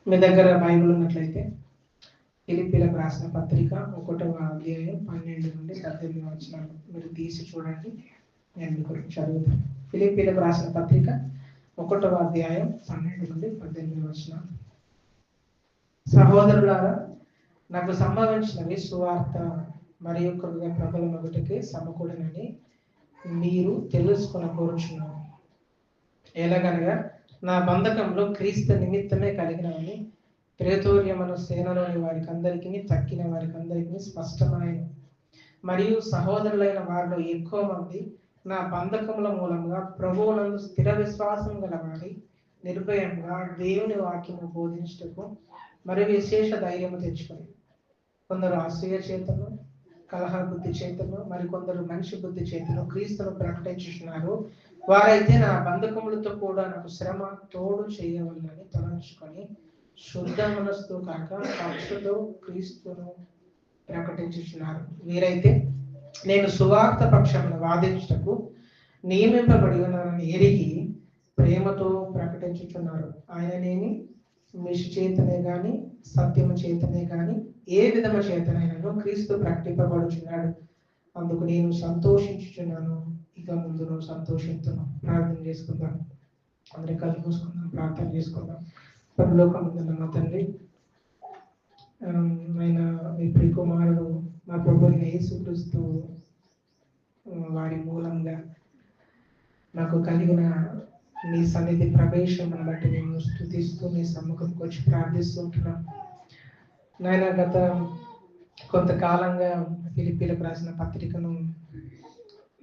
మీ దగ్గర బైబిల్ ఉన్నట్లయితే ఫిలిప్పీలకు రాసిన పత్రిక 1వ అధ్యాయం 12 నుండి 18 వచనాలు మీరు తీసి చూడండి. నేను మీకు చదువుతాను. ఫిలిప్పీలకు రాసిన పత్రిక 1వ అధ్యాయం 12 నుండి 18 వచనాలు. సహోదరులారా, నాకు సంభవించినవి సువార్త మరియు కృత ప్రబలమొకటికి సమకూడనని మీరు తెలుసుకుని కోరుచున్నాను. ఎలాగనగా నా బంధకంలో క్రీస్తు నిమిత్తమే కలిగినవని ప్రేతోర్యమను సేనలోని వారికి అందరికీ తక్కిన వారికి అందరికీ స్పష్టమైన మరియు సహోదరులైన వారిలో ఎక్కువ మంది నా బంధకముల మూలంగా ప్రభువునందు స్థిర విశ్వాసం గలవారి నిర్భయంగా దేవుని వాక్యము బోధించుటకు మరియు విశేష ధైర్యము తెచ్చుకొని కొందరు అసూయ చేతను కలహ బుద్ధి చేతను మరికొందరు మనిషి బుద్ధి చేతను క్రీస్తును ప్రకటించుతున్నారు. వారైతే నా బంధకములతో కూడా నాకు శ్రమ తోడు చేయవలని తలంచుకొని శుద్ధ మనస్సు కాక పక్షుతో క్రీస్తును ప్రకటించుతున్నారు. వీరైతే నేను సువార్త పక్షమును వాదించుటకు నియమింపబడి ఉన్నానని ఎరిగి ప్రేమతో ప్రకటించుతున్నారు. ఆయననేమి మిషి చేతనే గాని సత్యము చేతనే గాని ఏ విధము చేతనైనా క్రీస్తు ప్రకటింపబడుచున్నాడు. అందుకు నేను సంతోషించుచున్నాను. ఇక ముందు నువ్వు సంతోషిస్తున్నాం. ప్రార్థన చేసుకుందాం. అందరి కళ్ళు మూసుకుందాం, ప్రార్థన చేసుకుందాం. పరలోకమందున్న మా తండ్రి, ఆయన మీ ప్రియ కుమారుడు మా ప్రభు యేసుక్రీస్తు వారి మూలంగా నాకు కలిగిన మీ సన్నిధి ప్రవేశం బట్టి మేము స్తుతిస్తూ మీ సమ్ముఖంకి వచ్చి ప్రార్థిస్తుంటున్నాం. నాయన గత కొంతకాలంగా ఫిలిప్పీలకు రాసిన పత్రికను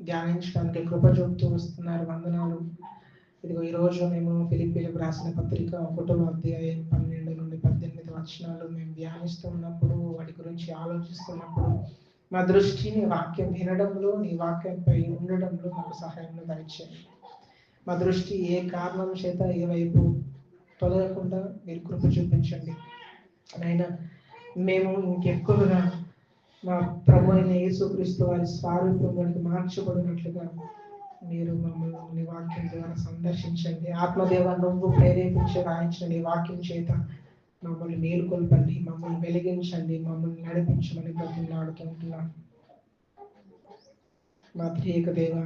ధ్యానించడానికి కృప చూపుతూ వస్తున్నారు. వందనాలు. ఇదిగో ఈరోజు మేము ఫిలిప్పీలకు రాసిన పత్రిక 1వ అధ్యాయం 12 నుండి 18 వచనాలు మేము ధ్యానిస్తున్నప్పుడు, వాటి గురించి ఆలోచిస్తున్నప్పుడు మా దృష్టి నీ వాక్యం వినడంలో, నీ వాక్యంపై ఉండడంలో మాకు సహాయం దయచేయండి. మా దృష్టి ఏ కారణం చేత ఏ వైపు తొలగకుండా మీరు కృప చూపించండి. అయినా మేము ఇంకెక్కువగా మా ప్రభు అయిన యేసుక్రీస్తు వారి స్వరూపంలోకి మార్చబడినట్లుగా మీరు మమ్మల్ని నీ వాక్యం ద్వారా సందర్శించండి. ఆత్మదేవ నువ్వు ప్రేరేపించి రాయించిన నీ వాక్యం చేత మమ్మల్ని మేలుకొల్పండి, మమ్మల్ని వెలిగించండి, మమ్మల్ని నడిపించమని బ్రతిమలాడుతుంటున్నాను. మా త్రియేక దేవ,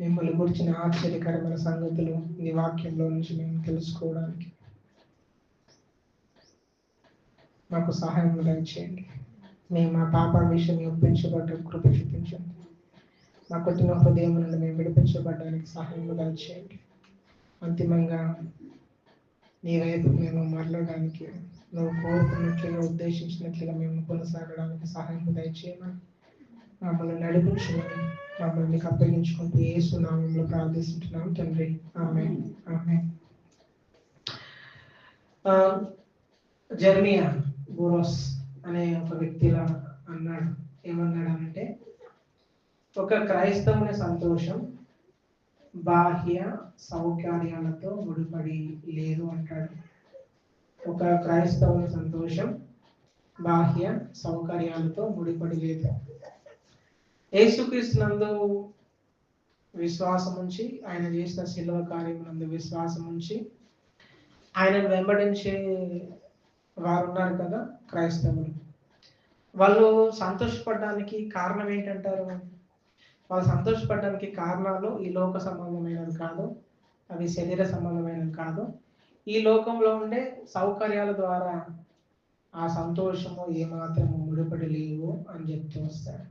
మిమ్మల్ని గురించిన ఆశ్చర్యకరమైన సంగతులు నీ వాక్యంలో నుంచి మేము తెలుసుకోవడానికి మాకు సహాయం దయచేయండి. మేము మా పాప విషయం ఒప్పించబడ్డ కృప చూపించండి. మా కొట్టిన హృదయం నుండి మేము విడిపించబడడానికి సహాయం దయచేయండి. అంతిమంగా నీ వైపు మేము మరలడానికి, నువ్వు కోరుకున్నట్లుగా ఉద్దేశించినట్లుగా మేము కొనసాగడానికి సహాయం దయచేయమని, మమ్మల్ని నడిపించమని, మమ్మల్ని అప్పగించుకుంటూ యేసు నామములో ప్రార్థిస్తున్నాం తండ్రి. ఆమేన్. ఆమేన్. జెర్మియా బురోస్ అనే ఒక వ్యక్తిలా అన్నాడు. ఏమన్నాడంటే, ఒక క్రైస్తవుని సంతోషం బాహ్య సౌకర్యాలతో ముడిపడి లేదు అంటాడు. ఒక క్రైస్తవుని సంతోషం బాహ్య సౌకర్యాలతో ముడిపడి లేదు. యేసుక్రీస్తునందు విశ్వాసం ఉంచి, ఆయన చేసిన శిలువ కార్యమునందు విశ్వాసం ఉంచి ఆయనను వెంబడించే వారు ఉన్నారు కదా క్రైస్తవులు. వాళ్ళు సంతోషపడడానికి కారణం ఏంటంటారు? వాళ్ళు సంతోషపడడానికి కారణాలు ఈ లోక సంబంధమైనవి కాదు, అవి శరీర సంబంధమైనవి కాదు. ఈ లోకంలో ఉండే సౌకర్యాల ద్వారా ఆ సంతోషము ఏమాత్రము ముడిపడి లేవు అని చెప్తూ వస్తాడు.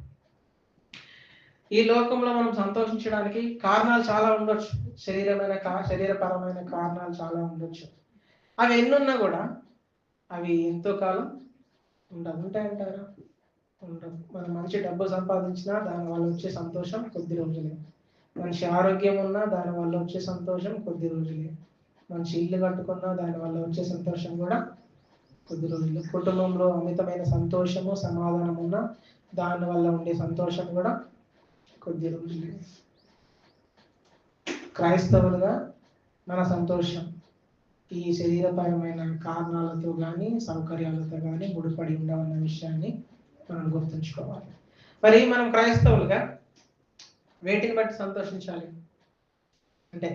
ఈ లోకంలో మనం సంతోషించడానికి కారణాలు చాలా ఉండొచ్చు. శరీరపరమైన కారణాలు చాలా ఉండొచ్చు. అవి ఎన్నున్నా కూడా అవి ఎంతో కాలం ఉంటాయంటారా? ఉండవు. మనం మంచి డబ్బు సంపాదించినా దానివల్ల వచ్చే సంతోషం కొద్ది రోజులే. మంచి ఆరోగ్యం ఉన్నా దానివల్ల వచ్చే సంతోషం కొద్ది రోజులే. మంచి ఇల్లు కట్టుకున్నా దానివల్ల వచ్చే సంతోషం కూడా కొద్ది రోజులే. కుటుంబంలో అమితమైన సంతోషము సమాధానం ఉన్నా దానివల్ల ఉండే సంతోషం కూడా కొద్ది రోజులే. క్రైస్తవులుగా మన సంతోషం ఈ శరీరపరమైన కారణాలతో కానీ సౌకర్యాలతో కానీ ముడిపడి ఉండవన్న విషయాన్ని మనం గుర్తుంచుకోవాలి. మరి మనం క్రైస్తవులుగా వేటిని బట్టి సంతోషించాలి అంటే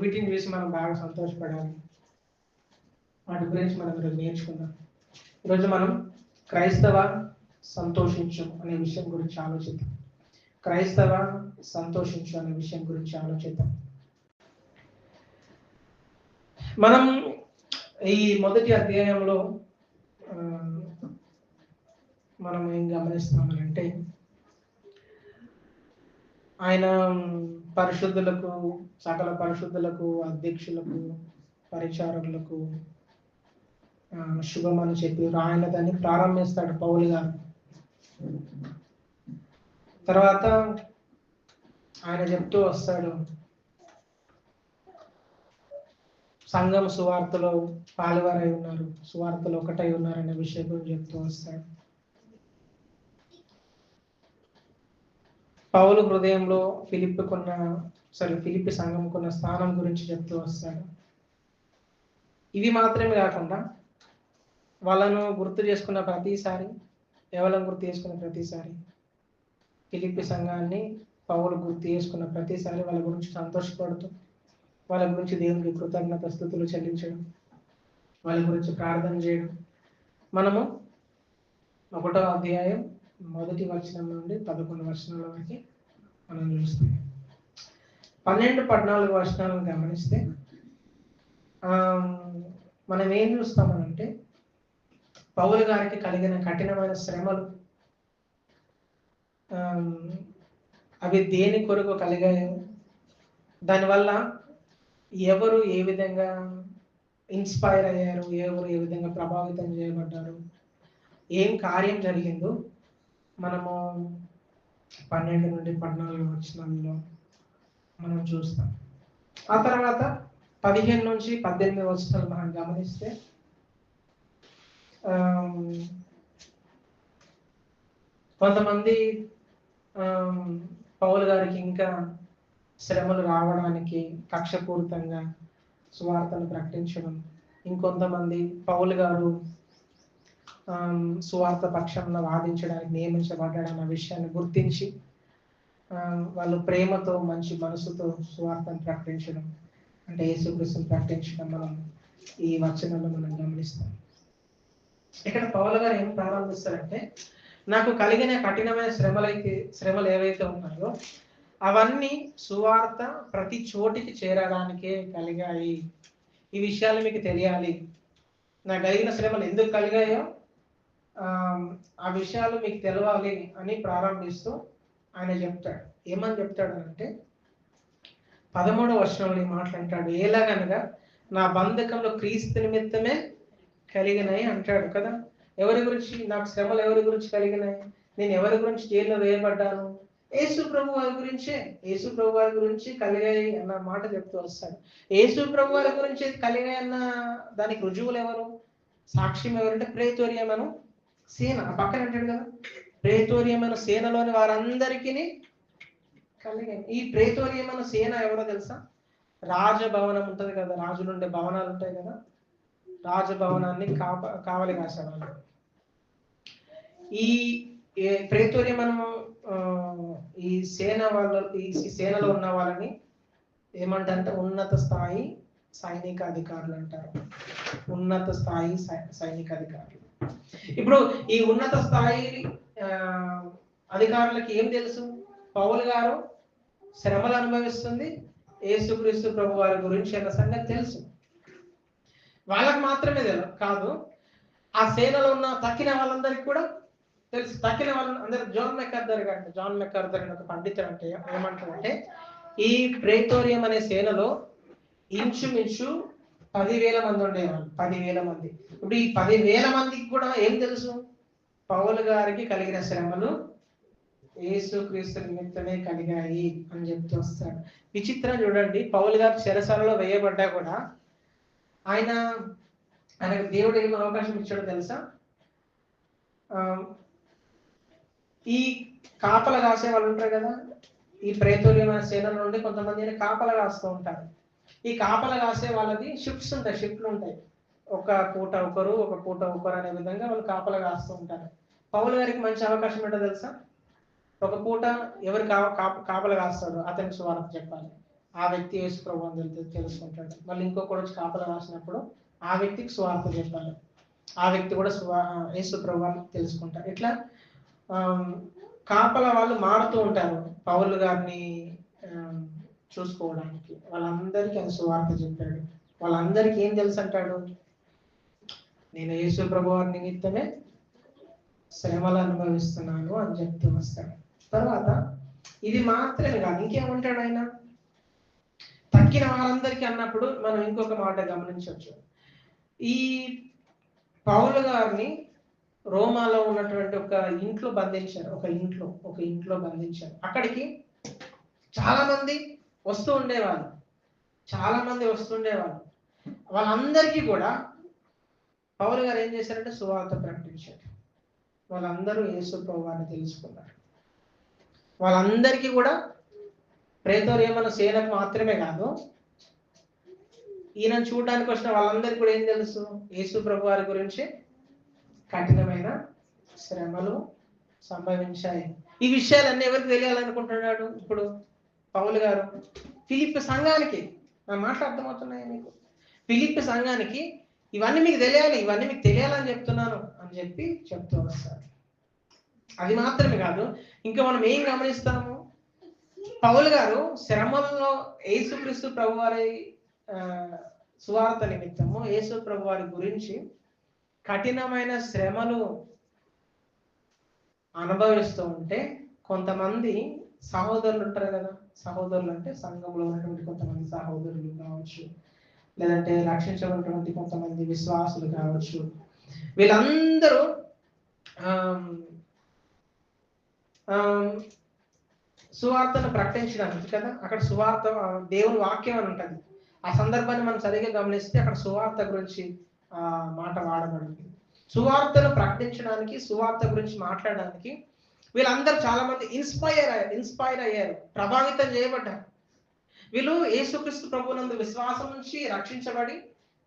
వీటిని చూసి మనం బాగా సంతోషపడాలి? వాటి గురించి మనం ఈరోజు నేర్చుకుందాం. ఈరోజు మనం క్రైస్తవ సంతోషించు అనే విషయం గురించి ఆలోచిద్దాం. క్రైస్తవ సంతోషించు అనే విషయం గురించి ఆలోచిద్దాం. మనం ఈ మొదటి అధ్యాయంలో మనం ఏం గమనిస్తామనంటే, ఆయన పరిశుద్ధులకు, సకల పరిశుద్ధులకు, అధ్యక్షులకు, పరిచారకులకు శుభమని చెప్పి ఆయన దాన్ని ప్రారంభిస్తాడు పౌలు గారు. తర్వాత ఆయన చెప్తూ వస్తాడు, సంఘం సువార్తలో పాలువారై ఉన్నారు, సువార్తలో ఒకటై ఉన్నారనే విషయం గురించి చెప్తూ వస్తాడు. పౌలు హృదయంలో ఫిలిప్పి సంఘంకున్న స్థానం గురించి చెప్తూ వస్తాడు. ఇవి మాత్రమే కాకుండా వాళ్ళను గుర్తు చేసుకున్న ప్రతిసారి, ఎవరిని గుర్తు చేసుకున్న ప్రతిసారి, ఫిలిప్పి సంఘాన్ని పౌలు గుర్తు చేసుకున్న ప్రతిసారి వాళ్ళ గురించి సంతోషపడుతూ, వాళ్ళ గురించి దేవునికి కృతజ్ఞత స్తుతులు చెల్లించడం, వాళ్ళ గురించి ప్రార్థన చేయడం మనము 1వ అధ్యాయం 1వ వచనం నుండి 11 వచనాల వరకు మనం చూస్తాం. 12-14 వచనాలను గమనిస్తే మనం ఏం చూస్తామనంటే, పౌలు గారికి కలిగిన కఠినమైన శ్రమలు అవి దేని కొరకు కలిగాయో, దానివల్ల ఎవరు ఏ విధంగా ఇన్స్పైర్ అయ్యారు, ఎవరు ఏ విధంగా ప్రభావితం చేయబడ్డారు, ఏం కార్యం జరిగిందో మనము 12-14 వచనాల్లో మనం చూస్తాం. ఆ తర్వాత 15-18 వచనాలు మనం గమనిస్తే, కొంతమంది పౌలు గారికి ఇంకా శ్రమలు రావడానికి కక్షపూరితంగా సువార్తను ప్రకటించడం, ఇంకొంతమంది పౌలు గారు సువార్త పక్షంలో వాదించడానికి నియమించబడ్డాడన్న విషయాన్ని గుర్తించి వాళ్ళు ప్రేమతో, మంచి మనసుతో సువార్తను ప్రకటించడం, అంటే యేసుక్రీస్తును ప్రకటించడం మనం ఈ వచనంలో మనం గమనిస్తాం. ఇక్కడ పౌలు గారు ఏం ప్రారంభిస్తారంటే, నాకు కలిగిన కఠినమైన శ్రమలు ఏవైతే ఉన్నాయో అవన్నీ సువార్త ప్రతి చోటికి చేరడానికే కలిగాయి. ఈ విషయాలు మీకు తెలియాలి. నాకు కలిగిన శ్రమలు ఎందుకు కలిగాయో ఆ విషయాలు మీకు తెలవాలి అని ప్రారంభిస్తూ ఆయన చెప్తాడు. ఏమని చెప్తాడు అంటే, 13వ వచనంలో మాట్లాంటాడు, ఎలాగనగా నా బంధకంలో క్రీస్తు నిమిత్తమే కలిగినాయి అంటాడు కదా. ఎవరి గురించి నాకు శ్రమలు, ఎవరి గురించి కలిగినాయి, నేను ఎవరి గురించి జైల్లో వేయబడ్డాను, యేసు ప్రభు వారి గురించే. యేసు ప్రభు వారి గురించి కలిగాయి అన్న మాట చెప్తూ వస్తాడు. యేసు ప్రభు వారి గురించి కలిగాయి అన్న దానికి రుజువులు ఎవరు, సాక్ష్యం ఎవరంటే ప్రేతోరియమను సేన. పక్కన అంటాడు కదా, ప్రేతోరియమను సేనలోని వారందరికీ కలిగాయి. ఈ ప్రేతోరియమను సేన ఎవరో తెలుసా? రాజభవనం ఉంటది కదా, రాజులుండే భవనాలు ఉంటాయి కదా, రాజభవనాన్ని కావలి కాసేవాళ్ళు. ఈ ప్రేతోరియమను ఈ సేన వాళ్ళు, ఈ సేనలో ఉన్న వాళ్ళని ఏమంటారంటే ఉన్నత స్థాయి సైనిక అధికారులు అంటారు. ఉన్నత స్థాయి సైనిక అధికారులు. ఇప్పుడు ఈ ఉన్నత స్థాయి అధికారులకి ఏం తెలుసు? పౌలు గారు శ్రమలు అనుభవిస్తుంది, యేసుక్రీస్తు ప్రభు వారి గురించి అన్న సంగతి తెలుసు. వాళ్ళకి మాత్రమే కాదు, ఆ సేనలో ఉన్న తక్కిన వాళ్ళందరికీ కూడా తెలుసు. తక్కిన వాళ్ళందరూ జాన్ మెకార్థర్ అని ఒక పండితుడు అంటే ఏమంటాడంటే, ఈ ప్రేతోరియం అనే సేనలో ఇంచుమించు 10,000 మంది ఉండేవాళ్ళు. 10,000 మంది. ఇప్పుడు ఈ 10,000 మందికి కూడా ఏం తెలుసు? పౌలు గారికి కలిగిన శ్రమలు యేసుక్రీస్తు నిమిత్తమే కలిగాయి అని చెప్తూ వస్తాడు. విచిత్రం చూడండి, పౌలు గారు చెరసాలలో వేయబడ్డా కూడా ఆయనకు దేవుడు ఏం అవకాశం ఇచ్చాడో తెలుసా? ఈ కాపల కాసే వాళ్ళు ఉంటారు కదా, ఈ ప్రేతోరియమైన సేనల నుండి కొంతమంది కాపల కాస్తూ ఉంటారు. ఈ కాపల కాసే వాళ్ళది షిఫ్ట్స్ ఉంటాయి, షిఫ్ట్లు ఉంటాయి. ఒక పూట ఒకరు, ఒక పూట ఒకరు అనే విధంగా వాళ్ళు కాపల కాస్తూ ఉంటారు. పౌలు గారికి మంచి అవకాశం ఏంటో తెలుసా? ఒక పూట ఎవరు కాపల కాస్తాడు అతనికి సువార్త చెప్పాలి, ఆ వ్యక్తి యేసు ప్రభువుని తెలుసుకుంటాడు. మళ్ళీ ఇంకొకటి వచ్చి కాపల కాసినప్పుడు ఆ వ్యక్తికి సువార్త చెప్పాలి, ఆ వ్యక్తి కూడా యేసు ప్రభువుని తెలుసుకుంటారు. ఇట్లా కాపల వాళ్ళు మారుతూ ఉంటారు పౌలు గారిని చూసుకోవడానికి. వాళ్ళందరికీ ఆయన సువార్త చెప్పాడు. వాళ్ళందరికీ ఏం తెలుసు అంటాడు? నేను యేసు ప్రభువారి నిమిత్తమే శ్రమలు అనుభవిస్తున్నాను అని చెప్తూ వస్తాడు. తర్వాత ఇది మాత్రమే కాదు, ఇంకేమంటాడు ఆయన? తక్కిన వారందరికీ అన్నప్పుడు మనం ఇంకొక మాట గమనించవచ్చు. ఈ పౌలు గారిని రోమాలో ఉన్నటువంటి ఒక ఇంట్లో బంధించారు. ఒక ఇంట్లో బంధించారు. అక్కడికి చాలా మంది వస్తూ ఉండేవాళ్ళు. వాళ్ళందరికీ కూడా పౌలు గారు ఏం చేశారంటే సువార్త ప్రకటించారు. వాళ్ళందరూ యేసు ప్రభువుని తెలుసుకున్నారు. వాళ్ళందరికీ కూడా ప్రేతోరియమన సేనకు మాత్రమే కాదు, ఈయన చూడడానికి వచ్చిన వాళ్ళందరికీ కూడా ఏం తెలుసు? యేసు ప్రభు వారి గురించి కఠినమైన శ్రమలు సంభవించాయి. ఈ విషయాలన్నీ ఎవరికి తెలియాలనుకుంటున్నాడు ఇప్పుడు పౌలు గారు? ఫిలిప్పి సంఘానికి. నా మాటలు అర్థమవుతున్నాయి మీకు? ఫిలిప్పి సంఘానికి ఇవన్నీ మీకు తెలియాలని చెప్తున్నాను అని చెప్పి చెప్తూ వస్తారు. అది మాత్రమే కాదు, ఇంకా మనం ఏం గమనిస్తాము? పౌలు గారు శ్రమల్లో యేసుక్రీస్తు ప్రభు వారి సువార్త నిమిత్తము యేసు ప్రభు వారి గురించి కఠినమైన శ్రమలు అనుభవిస్తూ ఉంటే కొంతమంది సహోదరులు ఉంటారు కదా. సహోదరులు అంటే సంఘంలో ఉన్నటువంటి కొంతమంది సహోదరులు కావచ్చు, లేదంటే రక్షించబడినటువంటి కొంతమంది విశ్వాసులు కావచ్చు. వీళ్ళందరూ సువార్తను ప్రకటించడానికి కదా, అక్కడ సువార్త దేవుని వాక్యం అని ఉంటుంది. ఆ సందర్భాన్ని మనం సరిగ్గా గమనిస్తే అక్కడ సువార్త గురించి మాట వాడబడింది. సువార్తను ప్రకటించడానికి, సువార్త గురించి మాట్లాడడానికి వీళ్ళందరూ చాలా మంది ఇన్స్పైర్ అయ్యారు, ప్రభావితం చేయబడ్డారు. వీళ్ళు యేసుక్రీస్తు ప్రభువునందు విశ్వాసం నుంచి రక్షించబడి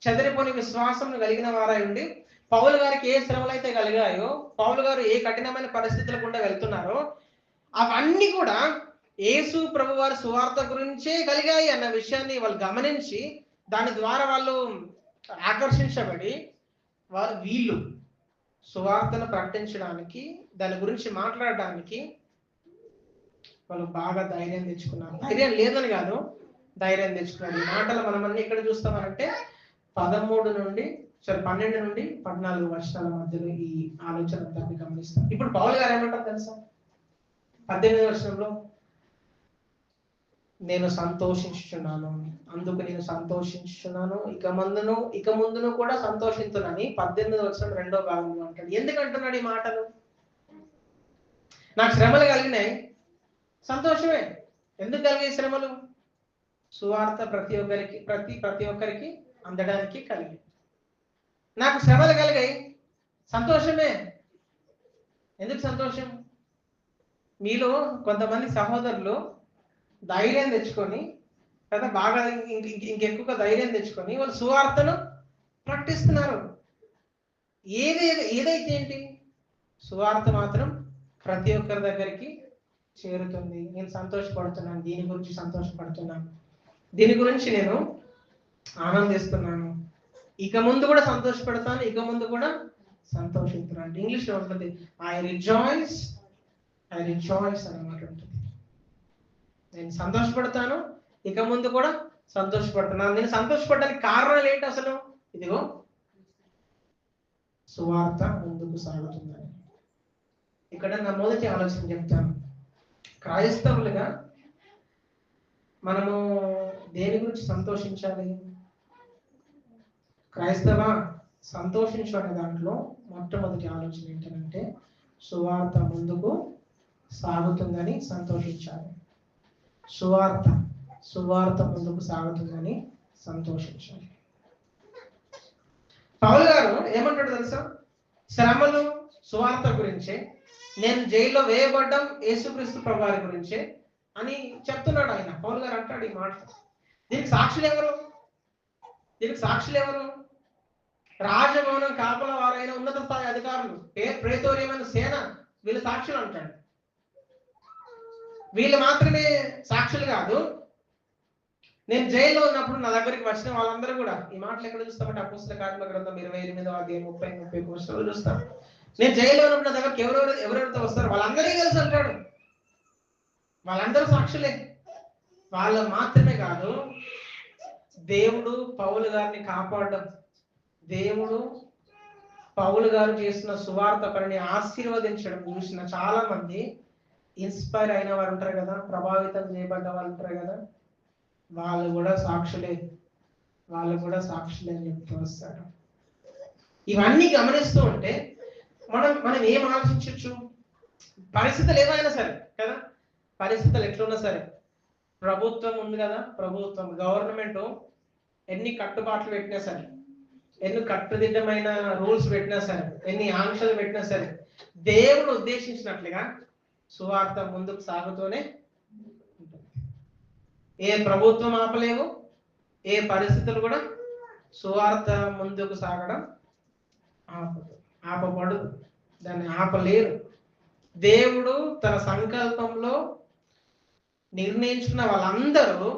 చెదిరిపోని విశ్వాసం కలిగిన వారై ఉండి పౌలు గారికి ఏ శ్రమలు అయితే కలిగాయో, పౌలు గారు ఏ కఠినమైన పరిస్థితులు గుండా వెళ్తున్నారో అవన్నీ కూడా యేసు ప్రభు వారి సువార్త గురించే కలిగాయి అన్న విషయాన్ని వాళ్ళు గమనించి దాని ద్వారా వాళ్ళు ఆకర్షించబడి వీళ్ళు సువార్తను ప్రకటించడానికి, దాని గురించి మాట్లాడడానికి వాళ్ళు బాగా ధైర్యం తెచ్చుకున్నారు. ధైర్యం లేదని కాదు, ధైర్యం తెచ్చుకున్నారు. ఈ మాటలు మనం అన్ని ఎక్కడ చూస్తామనంటే 12 నుండి 14 వర్షాల మధ్యలో ఈ ఆలోచన అంతా గమనిస్తాం. ఇప్పుడు పౌలు గారు ఏమంటారు తెలుసా? 18వ వచనంలో నేను సంతోషించుచున్నాను, అందుకు నేను సంతోషించుచున్నాను, ఇక ముందును కూడా సంతోషించునని 18వ వచనం 2వ భాగంలో అంటాడు. ఎందుకంటున్నాడు ఈ మాటలు? నాకు శ్రమలు కలిగినాయి, సంతోషమే. ఎందుకు కలిగే శ్రమలు? సువార్త ప్రతి ఒక్కరికి అందడానికి కలిగి. నాకు శ్రమలు కలిగాయి, సంతోషమే. ఎందుకు సంతోషం? మీలో కొంతమంది సహోదరులు ధైర్యం తెచ్చుకొని కదా, బాగా ఇంకెక్కువగా ధైర్యం తెచ్చుకొని వాళ్ళు సువార్తను ప్రకటిస్తున్నారు. ఏదైతే ఏంటి, సువార్త మాత్రం ప్రతి ఒక్కరి దగ్గరికి చేరుతుంది. నేను సంతోషపడుతున్నాను, దీని గురించి సంతోషపడుతున్నాను, దీని గురించి నేను ఆనందిస్తున్నాను, ఇక ముందు కూడా సంతోషపడతాను, ఇక ముందు కూడా సంతోషిస్తున్నాను. ఇంగ్లీష్లో ఉంటుంది ఐ రిజాయిస్ అన్నమాట ఉంటుంది. నేను సంతోషపడతాను, ఇక ముందు కూడా సంతోషపడుతున్నాను. నేను సంతోషపడడానికి కారణాలు ఏంటి అసలు? ఇదిగో సువార్త ముందుకు సాగుతుందని. ఇక్కడ నా మొదటి ఆలోచన చెప్తాను. క్రైస్తవులుగా మనము దేని గురించి సంతోషించాలి? క్రైస్తవ సంతోషించు అనే దాంట్లో మొట్టమొదటి ఆలోచన ఏంటంటే సువార్త ముందుకు సాగుతుందని సంతోషించాలి. సువార్త ముందుకు సాగుతుందని సంతోషించాలి. పౌలు గారు ఏమంటాడు తెలుసా? శ్రమలు సువార్త గురించే, నేను జైల్లో వేయబడ్డం యేసుక్రీస్తు ప్రభువారి గురించే అని చెప్తున్నాడు ఆయన. పౌలు గారు అంటాడు ఈ మాట. దీనికి సాక్షులు ఎవరు? రాజభవనం కాపల వారైన ఉన్నత స్థాయి అధికారులు, ప్రేతోరియమైన సేన, వీళ్ళు సాక్షులు అంటాడు. వీళ్ళు మాత్రమే సాక్షులు కాదు, నేను జైల్లో ఉన్నప్పుడు నా దగ్గరికి వచ్చిన వాళ్ళందరూ కూడా ఈ మాటలు ఎక్కడ చూస్తామంటే అపోస్తల కార్యముల గ్రంథం 28వ అధ్యాయం 30 వర్షాలు చూస్తాం. నేను జైల్లో ఉన్నప్పుడు నా దగ్గరికి ఎవరెవరితో వస్తారో వాళ్ళందరికీ తెలుసు అంటాడు. వాళ్ళందరూ సాక్షులే. వాళ్ళు మాత్రమే కాదు, దేవుడు పౌలు గారిని కాపాడడం, దేవుడు పౌలు గారు చేసిన సువార్త పనిని ఆశీర్వదించడం చూసిన చాలా మంది ఇన్స్పైర్ అయిన వారు ఉంటారు కదా, ప్రభావితం చేయబడ్డ వాళ్ళు ఉంటారు కదా, వాళ్ళు కూడా సాక్షులే అని చెప్తూ వస్తారు. ఇవన్నీ గమనిస్తూ ఉంటే మనం ఏం ఆలోచించవచ్చు? పరిస్థితులు ఏమైనా సరే కదా, పరిస్థితులు ఎట్లున్నా సరే, ప్రభుత్వం ఉంది కదా, ప్రభుత్వం గవర్నమెంట్ ఎన్ని కట్టుబాట్లు పెట్టినా సరే, ఎన్ని కట్టుదిట్టమైన రూల్స్ పెట్టినా సరే, ఎన్ని ఆంక్షలు పెట్టినా సరే, దేవుడు ఉద్దేశించినట్లుగా సువార్త ముందుకు సాగుతూనే ఉంటుంది. ఏ ప్రభుత్వం ఆపలేవు, ఏ పరిస్థితులు కూడా సువార్త ముందుకు సాగడం ఆపబడదు, దాన్ని ఆపలేరు. దేవుడు తన సంకల్పంలో నిర్ణయించుకున్న వాళ్ళందరూ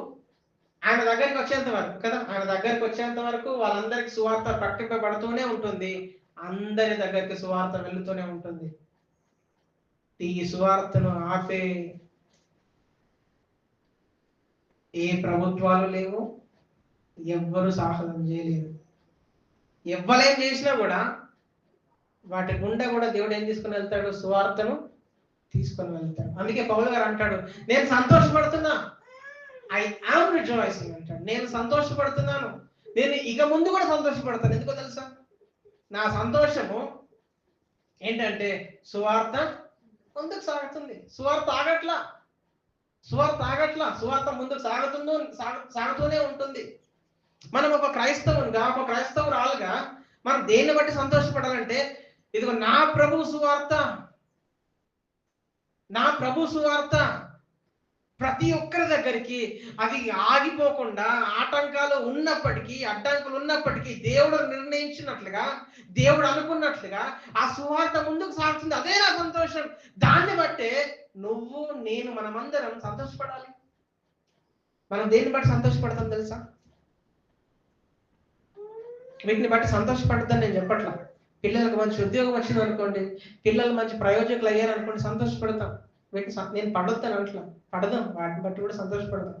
ఆయన దగ్గరికి వచ్చేంత వరకు కదా, ఆయన దగ్గరికి వచ్చేంత వరకు వాళ్ళందరికి సువార్త ప్రకటింపబడుతూనే ఉంటుంది, అందరి దగ్గరికి సువార్త వెళుతూనే ఉంటుంది. ఈ సువార్తను ఆపే ఏ ప్రభుత్వాలు లేవు, ఎవ్వరు సాహసం చేయలేరు. ఎవ్వరేం చేసినా కూడా వాటి గుండా కూడా దేవుడు ఏం తీసుకుని వెళ్తాడు? సువార్తను తీసుకొని వెళ్తాడు. అందుకే పౌలు గారు అంటాడు, నేను సంతోషపడుతున్నా, ఐ యామ్ రిజాయిసింగ్ అంటాడు. నేను సంతోషపడుతున్నాను, నేను ఇక ముందు కూడా సంతోషపడతాను. ఎందుకో తెలుసా? నా సంతోషము ఏంటంటే సువార్త ముందుకు సాగుతుంది. సువార్త ఆగట్లా, సువార్త ముందుకు సాగుతూనే ఉంటుంది. మనం ఒక క్రైస్తవునిగా, ఒక క్రైస్తవురాలుగా మనం దేన్ని బట్టి సంతోషపడాలంటే, ఇదిగో నా ప్రభు సువార్త ప్రతి ఒక్కరి దగ్గరికి అది ఆగిపోకుండా, ఆటంకాలు ఉన్నప్పటికీ, అడ్డంకులు ఉన్నప్పటికీ, దేవుడు నిర్ణయించినట్లుగా, దేవుడు అనుకున్నట్లుగా ఆ సువార్త ముందుకు సాగుతుంది. అదే నా సంతోషం. దాన్ని బట్టే నువ్వు, నేను, మనమందరం సంతోషపడాలి. మనం దేన్ని బట్టి సంతోషపడతాం తెలుసా? వీటిని బట్టి సంతోషపడతాను నేను చెప్పట్లా. పిల్లలకు మంచి ఉద్యోగం వచ్చింది అనుకోండి, పిల్లలు మంచి ప్రయోజకులు అయ్యారు అనుకోండి, సంతోషపడతాం. వీటిని నేను పడొద్దాను అట్లా పడదాం, వాటిని బట్టి కూడా సంతోషపడతాం.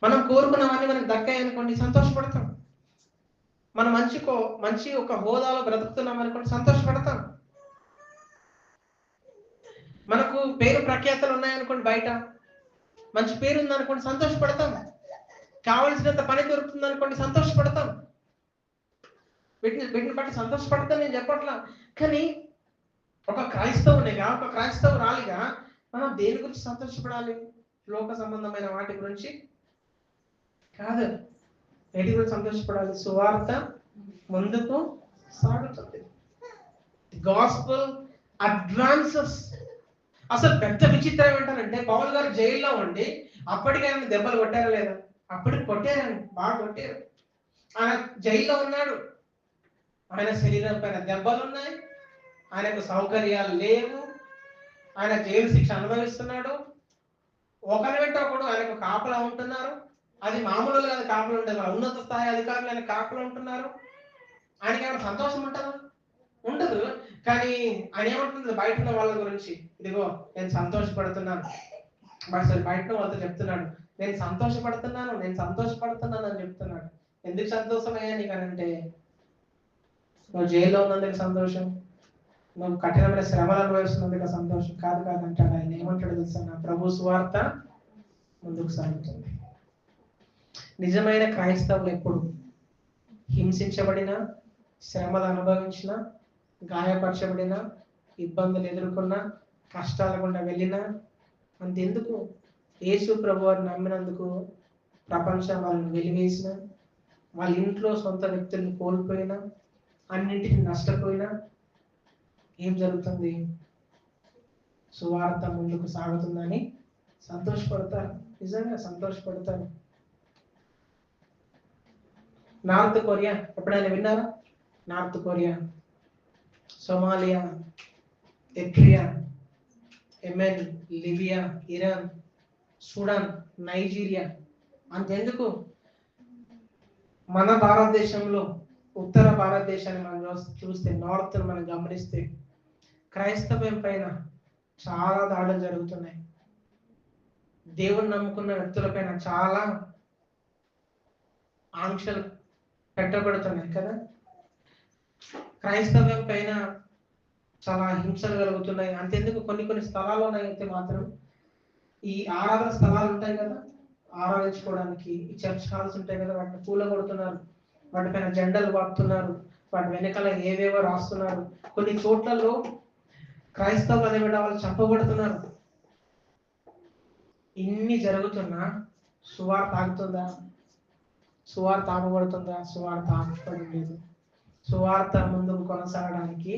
మనం కోరుకున్నవన్నీ మనకు దక్కాయి అనుకోండి, సంతోషపడతాం. మనం మంచి ఒక హోదాలో బ్రతుకుతున్నాం అనుకోండి, సంతోషపడతాం. మనకు పేరు ప్రఖ్యాతలు ఉన్నాయనుకోండి, బయట మంచి పేరు ఉందనుకోండి, సంతోషపడతాం. కావలసినంత పని దొరుకుతుంది అనుకోండి, సంతోషపడతాం. వీటిని బట్టి సంతోషపడతాం నేను చెప్పట్లా. కానీ ఒక క్రైస్తవునిగా, ఒక క్రైస్తవురాలిగా మనం దేని గురించి సంతోషపడాలి? లోక సంబంధమైన వాటి గురించి కాదు. వేటి గురించి సంతోషపడాలి? సువార్త ముందుకు సాగుతుంది. Gospel advances. అసలు పెద్ద విచిత్రం ఏంటంటే, పౌలు గారు జైల్లో ఉండి అప్పటికి ఆయన దెబ్బలు కొట్టారా లేదా? అప్పటికి కొట్టారని, బాగా కొట్టారు. ఆయన జైల్లో ఉన్నాడు, ఆయన శరీరం పైన దెబ్బలు ఉన్నాయి, ఆయనకు సౌకర్యాలు లేవు, ఆయన జైలు శిక్ష అనుభవిస్తున్నాడు. ఒకరి వెంట ఒకడు ఆయనకు కాపలా ఉంటున్నారు. అది మామూలుగా కాదు, కాపలా ఉంటుంది, ఉన్నత స్థాయి అధికారులు ఆయన కాపలా ఉంటున్నారు. ఆయనకి ఏమైనా సంతోషం ఉంటుందా? ఉండదు. కానీ ఆయన ఏమంటుంది బయట ఉన్న వాళ్ళ గురించి? ఇదిగో నేను సంతోషపడుతున్నాను. బయట వాళ్ళతో చెప్తున్నాడు, నేను సంతోషపడుతున్నాను అని చెప్తున్నాడు. ఎందుకు సంతోషమయ్యా నీకనంటే, నువ్వు జైల్లో ఉన్నందుకు సంతోషం, నువ్వు కఠినమైన శ్రమలు అనుభవిస్తున్నందుకు సంతోషం కాదు అంటాడు. ఆయన ఏమంటాడు తెలుసా? నా ప్రభు సువార్త ముందుకు సాగుతుంది. నిజమైన క్రైస్తవులు ఎప్పుడు హింసించబడినా, శ్రమలు అనుభవించినా, గాయపరచబడినా, ఇబ్బందులు ఎదుర్కొన్నా, కష్టాల గుండా వెళ్ళినా, అంతెందుకు యేసు ప్రభు వారిని నమ్మినందుకు ప్రపంచం వాళ్ళని వెలివేసిన, వాళ్ళ ఇంట్లో సొంత వ్యక్తుల్ని కోల్పోయినా, అన్నింటికి నష్టపోయినా ఏం జరుగుతుంది? సువార్త ముందుకు సాగుతుందని సంతోషపడతారు. నిజంగా సంతోషపడతారు. నార్త్ కొరియా ఎప్పుడైనా విన్నారా? North Korea, Somalia, Eritrea, Yemen, Libya, Iran, Sudan, Nigeria, అంతెందుకు మన భారతదేశంలో ఉత్తర భారతదేశాన్ని మనం చూస్తే, నార్త్ మనం గమనిస్తే క్రైస్తవ్యం పైన చాలా దాడులు జరుగుతున్నాయి. దేవుని నమ్ముకున్న వ్యక్తులపైన చాలా ఆంక్షలు పెట్టబడుతున్నాయి కదా. క్రైస్తవ్యం పైన చాలా హింసలు కలుగుతున్నాయి. అంతెందుకు కొన్ని స్థలాల్లోనైతే మాత్రం ఈ ఆరాధన స్థలాలు ఉంటాయి కదా, ఆరాధించుకోవడానికి ఈ చర్చ్ హాల్స్ ఉంటాయి కదా, వాటిని కూలగొడుతున్నారు, వాటిపైన జెండాలు వాడుతున్నారు, వాటి వెనకాల ఏవేవో రాస్తున్నారు. కొన్ని చోట్లలో క్రైస్తవులు అనే వాళ్ళు చంపబడుతున్నారు. ఇన్ని జరుగుతున్నా సువార్త ఆగుతుందా? సువార్త ఆగబడుతుందా? సువార్త ఆగబడి లేదు. సువార్త ముందుకు కొనసాగడానికి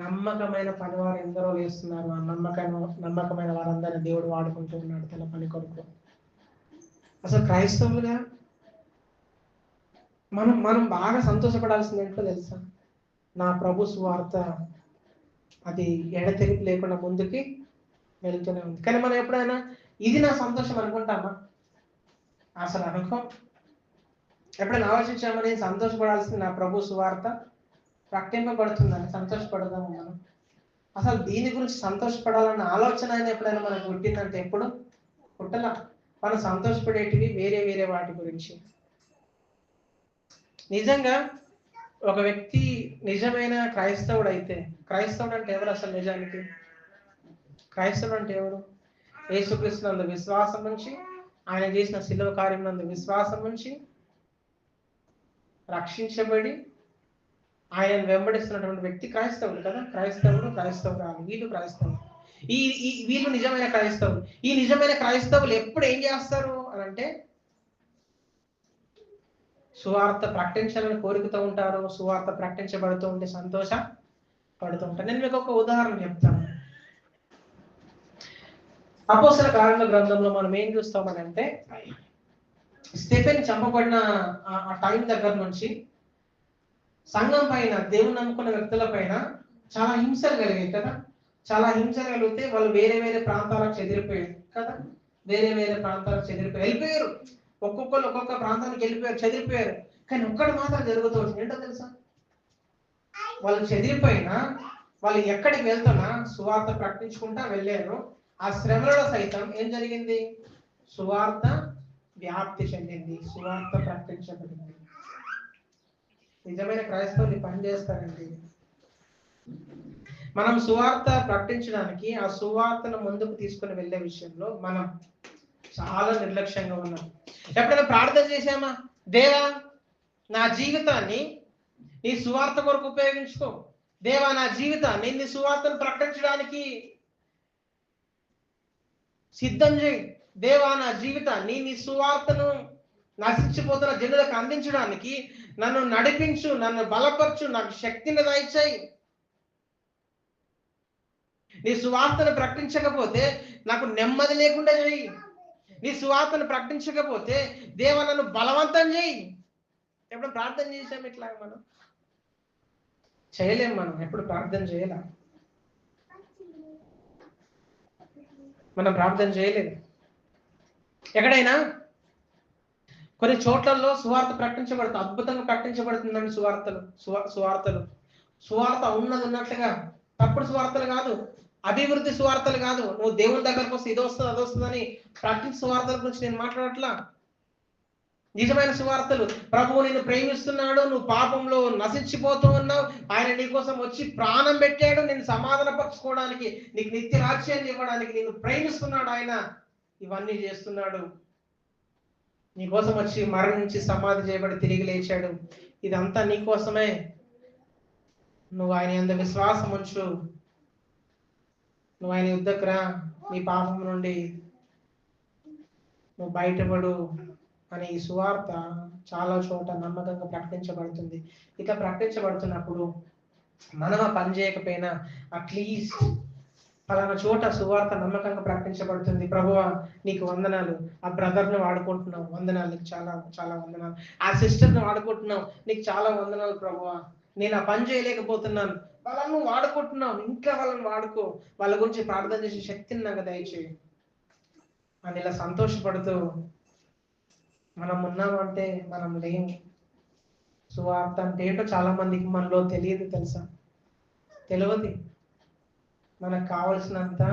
నమ్మకమైన పనివారు ఎందరో వేస్తున్నారు. ఆ నమ్మకమైన వారందరినీ దేవుడు వాడుకుంటూ ఉన్నాడు తన పని కొరకు. అసలు క్రైస్తవులుగా మనం బాగా సంతోషపడాల్సింది ఏంటో తెలుసా? నా ప్రభు సువార్త అది ఎడతెరిపి లేకుండా ముందుకి వెళుతూనే ఉంది. కానీ మనం ఎప్పుడైనా ఇది నా సంతోషం అనుకుంటామా? అసలు అనుకోం. ఎప్పుడైనా ఆలోచించామా నేను సంతోషపడాల్సింది నా ప్రభు సువార్త ప్రకటింపబడుతుందని సంతోషపడదాము మనం? అసలు దీని గురించి సంతోషపడాలన్న ఆలోచన అయినా ఎప్పుడైనా మనకు పుట్టిందంటే ఎప్పుడు పుట్టలా. మనం సంతోషపడేటివి వేరే వేరే వాటి గురించి. నిజంగా ఒక వ్యక్తి నిజమైన క్రైస్తవుడు అయితే, క్రైస్తవుడు అంటే ఎవరు అసలు నిజానికి? క్రైస్తవుడు అంటే ఎవరు? యేసుక్రీస్తు నందు విశ్వాసం నుంచి, ఆయన చేసిన శిలువ కార్యం నందు విశ్వాసం నుంచి రక్షించబడి ఆయనను వెంబడిస్తున్నటువంటి వ్యక్తి క్రైస్తవుడు కదా. క్రైస్తవురాలు, వీళ్ళు క్రైస్తవులు. వీళ్ళు నిజమైన క్రైస్తవులు. ఈ నిజమైన క్రైస్తవులు ఎప్పుడు ఏం చేస్తారు అని అంటే, సువార్త ప్రకటించాలని కోరికతో ఉంటారు. సువార్త ప్రకటించబడుతూ ఉంటే సంతోష పడుతూ ఉంటారు. నేను మీకు ఒక ఉదాహరణ చెప్తాను. అపోస్తల కార్యాల గ్రంథంలో మనం ఏం చూస్తామని అంటే, స్టెఫెన్ చంపబడిన ఆ టైం దగ్గర నుంచి సంఘం పైన, దేవుని నమ్ముకున్న వ్యక్తుల పైన చాలా హింసలు కలిగాయి కదా. చాలా హింసలు కలిగితే వాళ్ళు వేరే వేరే ప్రాంతాలకు చెదిరిపోయారు కదా. వేరే వేరే ప్రాంతాలకు వెళ్ళిపోయారు. ఒక్కొక్కరు ఒక్కొక్క ప్రాంతానికి వెళ్ళిపోయారు, చెదిరిపోయారు. కానీ ఒక్కటి మాత్రం జరుగుతుంది. ఏంటో తెలుసా? వాళ్ళు చెదిరిపోయినా, వాళ్ళు ఎక్కడికి వెళ్తున్నా సువార్త ప్రకటించుకుంటా వెళ్ళారు. ఆ శ్రమలలో సైతం ఏం జరిగింది? సువార్త వ్యాప్తి చెందింది, సువార్త ప్రకటించబడింది. నిజమైన క్రైస్తవులు పని చేస్తారండి. మనం సువార్త ప్రకటించడానికి, ఆ సువార్తను ముందుకు తీసుకుని వెళ్ళే విషయంలో మనం చాలా నిర్లక్ష్యంగా ఉన్నాం. ఎప్పుడైనా ప్రార్థన చేశామా? దేవా నా జీవితాన్ని నీ సువార్త కొరకు ఉపయోగించుకో. దేవా నా జీవితాన్ని నీ సువార్తను ప్రకటించడానికి సిద్ధం చేయి. దేవా నా జీవితాన్ని నీ సువార్తను నశించిపోతున్న జనులకు అందించడానికి నన్ను నడిపించు, నన్ను బలపరచు, నాకు శక్తిని దయచేయి. నీ సువార్తను ప్రకటించకపోతే నాకు నెమ్మది లేకుండా చేయి. నీ సువార్తను ప్రకటించకపోతే దేవా నన్ను బలవంతం చేయి. ఎప్పుడు ప్రార్థన చేసాం ఇట్లా? మనం చేయలేం. మనం ఎప్పుడు ప్రార్థన చేయలేం. మనం ప్రార్థన చేయలేదు. ఎక్కడైనా కొన్ని చోట్లలో సువార్త ప్రకటించబడుతుంది, అద్భుతంగా ప్రకటించబడుతుందండి. సువార్త ఉన్నది ఉన్నట్లుగా, తప్పుడు సువార్తలు కాదు, అభివృద్ధి సువార్తలు కాదు. నువ్వు దేవుని దగ్గరకు వస్తే ఇది వస్తుంది అది వస్తుందని ప్రకటించే సువార్తల గురించి నేను మాట్లాడట్లా. నిజమైన సువార్తలు, ప్రభువు నిన్ను ప్రేమిస్తున్నాడు, నువ్వు పాపంలో నశించిపోతూ ఉన్నావు, ఆయన నీ కోసం వచ్చి ప్రాణం పెట్టాడు నిన్ను సమాధాన పరచుకోవడానికి, నీకు నిత్య రాజ్యాన్ని ఇవ్వడానికి, నిన్ను ప్రేమిస్తున్నాడు ఆయన. ఇవన్నీ చేస్తున్నాడు. నీ కోసం వచ్చి మరణించి సమాధి చేయబడి తిరిగి లేచాడు. ఇదంతా నీ కోసమే. నువ్వు ఆయన యందు విశ్వాసం ఉంచు, నువ్వు ఆయన యుద్ధకు రా, నీ పాపం నుండి నువ్వు బయటపడు అని ఈ సువార్త చాలా చోట నమ్మకంగా ప్రకటించబడుతుంది. ఇట్లా ప్రకటించబడుతున్నప్పుడు మనం ఆ పని చేయకపోయినా అట్లీస్ట్ పలానా చోట సువార్త నమ్మకంగా ప్రకటించబడుతుంది, ప్రభువా నీకు వందనాలు, ఆ బ్రదర్ను వాడుకుంటున్నావు, వందనాలు, నీకు చాలా చాలా వందనాలు, ఆ సిస్టర్ని వాడుకుంటున్నావు, నీకు చాలా వందనాలు ప్రభువా, నేను ఆ పని చేయలేకపోతున్నాను, వాళ్ళను వాడుకుంటున్నావు, ఇంకా వాళ్ళని వాడుకో, వాళ్ళ గురించి ప్రార్థన చేసే శక్తిని నాకు దయచేయి అని ఇలా సంతోషపడుతూ మనం ఉన్నామంటే మనం లేము. సువార్త అంటే ఏంటో చాలా మందికి మనలో తెలియదు, తెలుసా? తెలియదు. మనకు కావలసినంత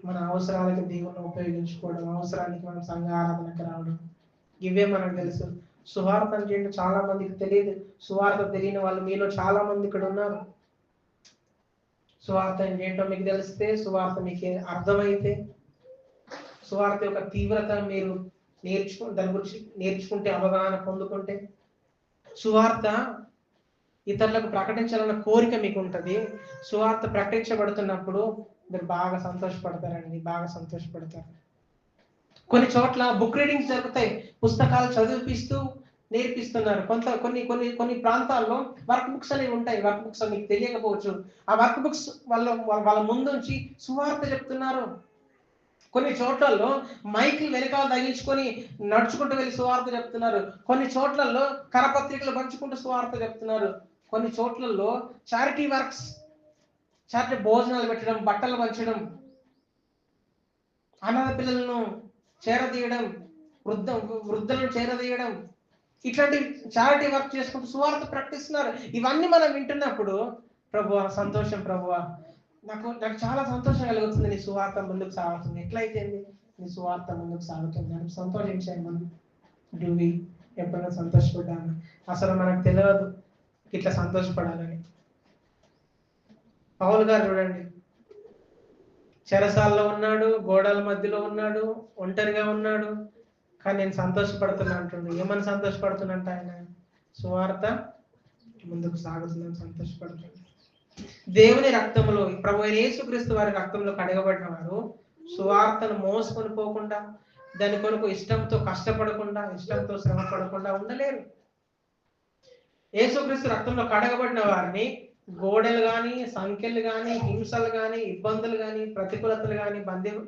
మన అవసరాలకు దేవుణ్ణి ఉపయోగించుకోవడం, అవసరానికి మనం సంఘ ఆరాధనకు రావడం, ఇవే మనకు తెలుసు. సువార్త అంటే ఏంటో చాలా మందికి తెలియదు. సువార్త తెలియని వాళ్ళు మీలో చాలా మంది ఇక్కడ ఉన్నారు. సువార్త ఏంటో మీకు తెలిస్తే, సువార్త మీకు అర్థమైతే, సువార్త యొక్క తీవ్రత మీరు దాని గురించి నేర్చుకుంటే, అవగాహన పొందుకుంటే, సువార్త ఇతరులకు ప్రకటించాలన్న కోరిక మీకు ఉంటుంది. సువార్త ప్రకటించబడుతున్నప్పుడు మీరు బాగా సంతోషపడతారండి, బాగా సంతోషపడతారు. కొన్ని చోట్ల బుక్ రీడింగ్స్ జరుగుతాయి, పుస్తకాలు చదివిపిస్తూ నేర్పిస్తున్నారు. కొన్ని కొన్ని కొన్ని ప్రాంతాల్లో వర్క్ బుక్స్ అనేవి ఉంటాయి. వర్క్ బుక్స్ మీకు తెలియకపోవచ్చు. ఆ వర్క్ బుక్స్ వాళ్ళ ముందుంచి సువార్త చెప్తున్నారు. కొన్ని చోట్లలో మైకులు వెనకాల తగిలించుకొని నడుచుకుంటూ వెళ్ళి సువార్త చెప్తున్నారు. కొన్ని చోట్లలో కరపత్రికలు పంచుకుంటూ సువార్త చెప్తున్నారు. కొన్ని చోట్లలో చారిటీ వర్క్స్, చారిటీ భోజనాలు పెట్టడం, బట్టలు పంచడం, అనాథ పిల్లలను చేరదీయడం, వృద్ధులను చేరదీయడం, ఇట్లాంటి చారిటీ వర్క్ చేసుకుంటూ సువార్త ప్రకటిస్తున్నారు. ఇవన్నీ మనం వింటున్నప్పుడు ప్రభువా సంతోషం, ప్రభువా నాకు చాలా సంతోషం కలుగుతుంది. నీ సువార్త ముందుకు సాగుతుంది. ఎట్లయితే నీ సువార్త ముందుకు సాగుతుంది అని సంతోషించాను. మనం డ్యూవి ఎప్పుడైనా సంతోషపడ్డాను? అసలు మనకు తెలియదు ఇట్లా సంతోషపడాలని. పౌలు గారు చూడండి, చెరసాల్లో ఉన్నాడు, గోడల మధ్యలో ఉన్నాడు, ఒంటరిగా ఉన్నాడు, కానీ నేను సంతోషపడుతున్నా అంటుండు. ఏమని సంతోషపడుతున్నంట ఆయన? సువార్త ముందుకు సాగుతుందని సంతోషపడుతున్నాడు. దేవుని రక్తంలో, ప్రభు అయిన యేసుక్రీస్తు వారి రక్తంలో కడగబడిన వారు సువార్తను మోసుకొని పోకుండా, దాని కొరకు ఇష్టంతో కష్టపడకుండా, ఇష్టంతో శ్రమ పడకుండా ఉండలేరు. యేసుక్రీస్తు రక్తంలో కడగబడిన వారిని గోడలు కానీ, సంఖ్యలు కానీ, హింసలు కానీ, ఇబ్బందులు కానీ, ప్రతికూలతలు కానీ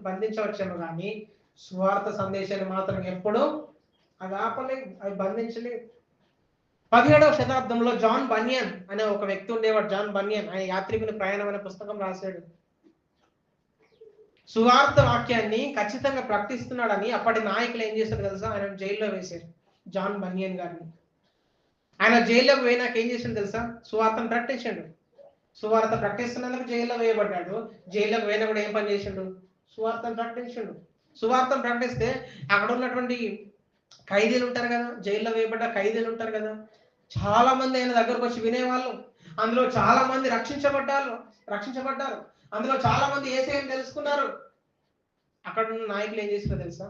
బంధించవచ్చేమో కానీ సువార్త సందేశాన్ని మాత్రం ఎప్పుడూ అవి ఆపలేదు, అవి బంధించలేదు. 17వ శతాబ్దంలో జాన్ బనియన్ అనే ఒక వ్యక్తి ఉండేవాడు. జాన్ బనియన్, ఆయన యాత్రికుని ప్రయాణం అనే పుస్తకం రాశాడు. సువార్త వాక్యాన్ని ఖచ్చితంగా ప్రకటిస్తున్నాడని అప్పటి నాయకులు ఏం చేశారు తెలుసా? ఆయన జైల్లో వేశారు, జాన్ బనియన్ గారిని. ఆయన జైల్లోకి పోయినాక ఏం చేసిండు తెలుసా? సువార్తను ప్రకటించాడు. సువార్త ప్రకటిస్తున్నందుకు జైల్లో వేయబడ్డాడు. జైల్లోకి పోయినా కూడా ఏం పని చేసిండు? సువార్తను ప్రకటించాడు. సువార్తను ప్రకటిస్తే అక్కడ ఉన్నటువంటి ఖైదీలు ఉంటారు కదా, జైల్లో వేయబడ్డ ఖైదీలు ఉంటారు కదా, చాలా మంది ఆయన దగ్గరకు వచ్చి వినేవాళ్ళు. అందులో చాలా మంది రక్షించబడ్డారు. అందులో చాలా మంది యేసయ్యను తెలుసుకున్నారు. అక్కడ ఉన్న నాయకులు ఏం చేస్తారో తెలుసా?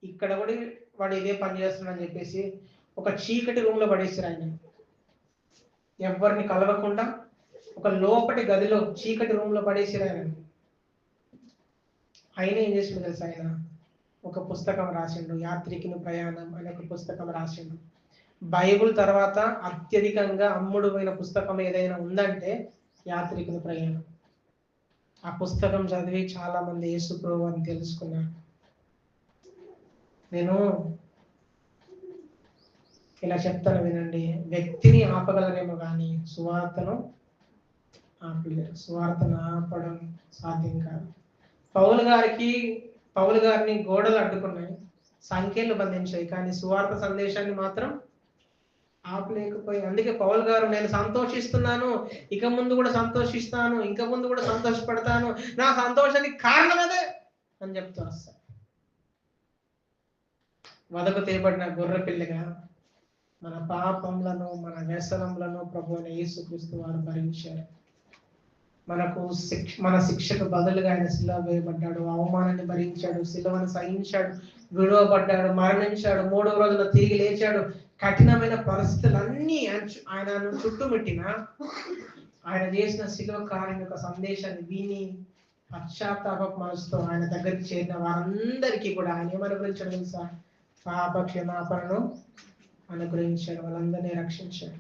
ఇక్కడ కూడా వాడు ఇదే పని చేస్తున్నాడని చెప్పేసి ఒక చీకటి రూమ్ లో పడేస్తారు ఆయన. ఎవరిని కలవకుండా ఒక లోపటి గదిలో చీకటి రూమ్ లో పడేసారు ఆయన. ఆయన ఏం చేసిండు తెలుసా? ఆయన ఒక పుస్తకం రాసిండు, యాత్రికుని ప్రయాణం అనే ఒక పుస్తకం రాసిండు. బైబుల్ తర్వాత అత్యధికంగా అమ్ముడుపోయిన పుస్తకం ఏదైనా ఉందంటే యాత్రికుని ప్రయాణం. ఆ పుస్తకం చదివి చాలా మంది యేసు ప్రభువు అని తెలుసుకున్నారు. నేను ఇలా చెప్తాను వినండి, వ్యక్తిని ఆపగలరేమో కానీ సువార్తను ఆపలేరు. సువార్తను ఆపడం సాధ్యం కాదు. పౌలు గారిని గోడలు అడ్డుకున్నాయి, సంఖ్యలు బంధించాయి, కానీ సువార్త సందేశాన్ని మాత్రం ఆపలేకపోయి. అందుకే పౌలు గారు, నేను సంతోషిస్తున్నాను, ఇక ముందు కూడా సంతోషిస్తాను, ఇంకా ముందు కూడా సంతోషపడతాను, నా సంతోషానికి కారణం అదే అని చెప్తూ వస్తాను. వదకు తేబడిన గొర్రె పిల్లగా మన పాపములను, మన వ్యసనములను ప్రభు అయిన యేసుక్రీస్తు వారు భరించారు. మన శిక్షకు బదులుగా ఆయన శిలువ వేయబడ్డాడు, అవమానాన్ని భరించాడు, శిలువను సహించాడు, విడువబడ్డాడు, మరణించాడు, 3వ రోజున తిరిగి లేచాడు. కఠినమైన పరిస్థితులన్నీ ఆయనను చుట్టుముట్టిన ఆయన చేసిన శిలువ కార్యం యొక్క సందేశాన్ని విని పశ్చాత్తాప మనసుతో ఆయన దగ్గరికి చేరిన వారందరికీ కూడా ఆయన ఏమనుగ్రహించాడు తెలుసా? పాప క్షమాపణను అనుగ్రహించాడు, వాళ్ళందరినీ రక్షించాడు.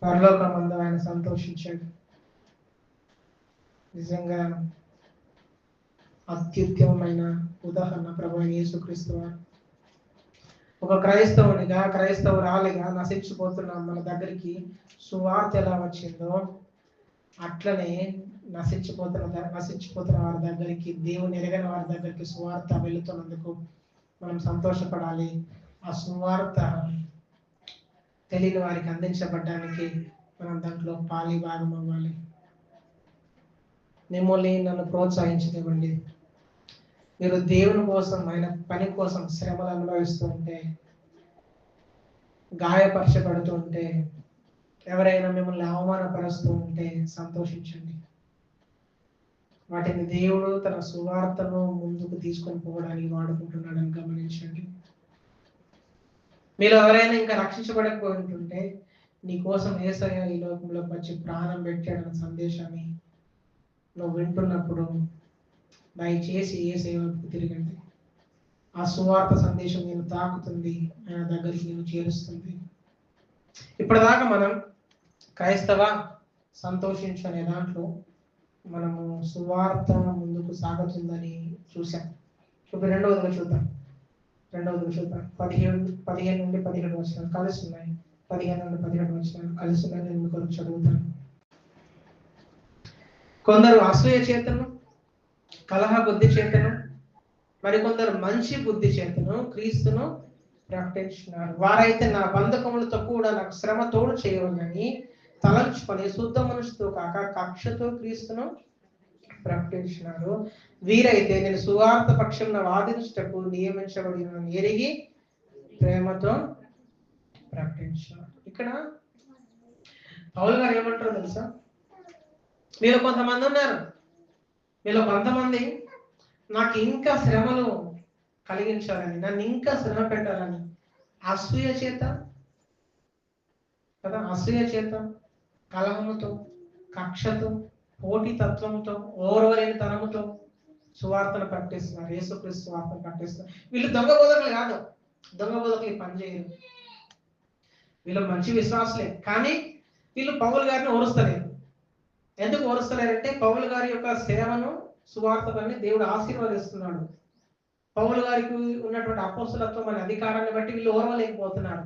పరలోకమందు ఆయన సంతోషించాడు. నిజంగా అత్యుత్తమమైన ఉదాహరణ ప్రభు యేసుక్రీస్తు వారు. ఒక క్రైస్తవురాలిగా నశించిపోతున్నాం మన దగ్గరికి సువార్త ఎలా వచ్చిందో అట్లనే నశించిపోతున్న వారి దగ్గరికి, దేవుని ఎరగని వారి దగ్గరికి సువార్త వెళుతున్నందుకు మనం సంతోషపడాలి. ఆ సువార్త తెలియని వారికి అందించబడ్డానికి మనం దాంట్లో పాలి భాగం అవ్వాలి. మిమ్మల్ని నన్ను ప్రోత్సహించనివ్వండి. మీరు దేవుని కోసం, ఆయన పని కోసం శ్రమలు అనుభవిస్తూ ఉంటే, గాయపరచబడుతూ ఉంటే, ఎవరైనా మిమ్మల్ని అవమానపరుస్తూ ఉంటే సంతోషించండి. వాటిని దేవుడు తన సువార్తను ముందుకు తీసుకొని పోవడానికి వాడుకుంటున్నాడని గమనించండి. మీరు ఎవరైనా ఇంకా రక్షించబడకపోయి ఉంటుంటే, నీ కోసం యేసయ్య ఈ లోకంలోకి వచ్చి ప్రాణం పెట్టాడన్న సందేశాన్ని నువ్వు వింటున్నప్పుడు దయచేసి యేసయ్య వైపుకు తిరగండి. ఆ సువార్త సందేశం నేను తాకుతుంది, ఆయన దగ్గరికి నేను చేరుస్తుంది. ఇప్పటిదాకా మనం క్రైస్తవ సంతోషించు అనే దాంట్లో మనము సువార్త ముందుకు సాగుతుందని చూసాం. రెండవదిగా చూద్దాం. 15 నుండి 17 వచనాలు కలిసి ఉన్నాయి. 15 నుండి 17 వచనాలు కలిసి ఉన్నాయి. నేను మీకు చదువుతాను. కొందరు అసూయ చేతను, కలహ బుద్ధి చేతను, మరికొందరు మంచి బుద్ధి చేతను క్రీస్తును ప్రకటించున్నారు. వారైతే నా బంధకములతో కూడా నాకు శ్రమ తోడు చేయవలని తలంచుకొని శుద్ధ మనసుతో కాక కక్షతో క్రీస్తును ప్రకటించినారు. వీరైతే నేను సువార్త పక్షం వాదించుటకు నియమించబడిన ఎరిగి ప్రేమతో ప్రకటించినారు. ఇక్కడ పౌలు గారు ఏమంటారు తెలుసా? మీరు కొంతమంది ఉన్నారు, మీలో కొంతమంది నాకు ఇంకా శ్రమలు కలిగించాలని, నన్ను ఇంకా శ్రమ పెట్టాలని అసూయ చేత కదా, అసూయ చేత, కలహముతో, కక్షతో, పోటీతత్వంతో, ఓర్వలేని తనముతో సువార్తను ప్రకటిస్తున్నారు. యేసుక్రీస్తు సువార్తను ప్రకటిస్తున్నారు. వీళ్ళు దొంగ బోధకులు కాదు, దొంగ బోధకులు పని చేయరు. వీళ్ళు మంచి విశ్వాసులే, కానీ వీళ్ళు పౌలు గారిని ఓరుస్తలేరు. ఎందుకు ఓరుస్తలేరంటే పౌలు గారి యొక్క సేవను, సువార్త పని దేవుడు ఆశీర్వదిస్తున్నాడు. పౌలు గారికి ఉన్నటువంటి అపోస్తలత్వం అనే అధికారాన్ని బట్టి వీళ్ళు ఓర్వలేకపోతున్నారు.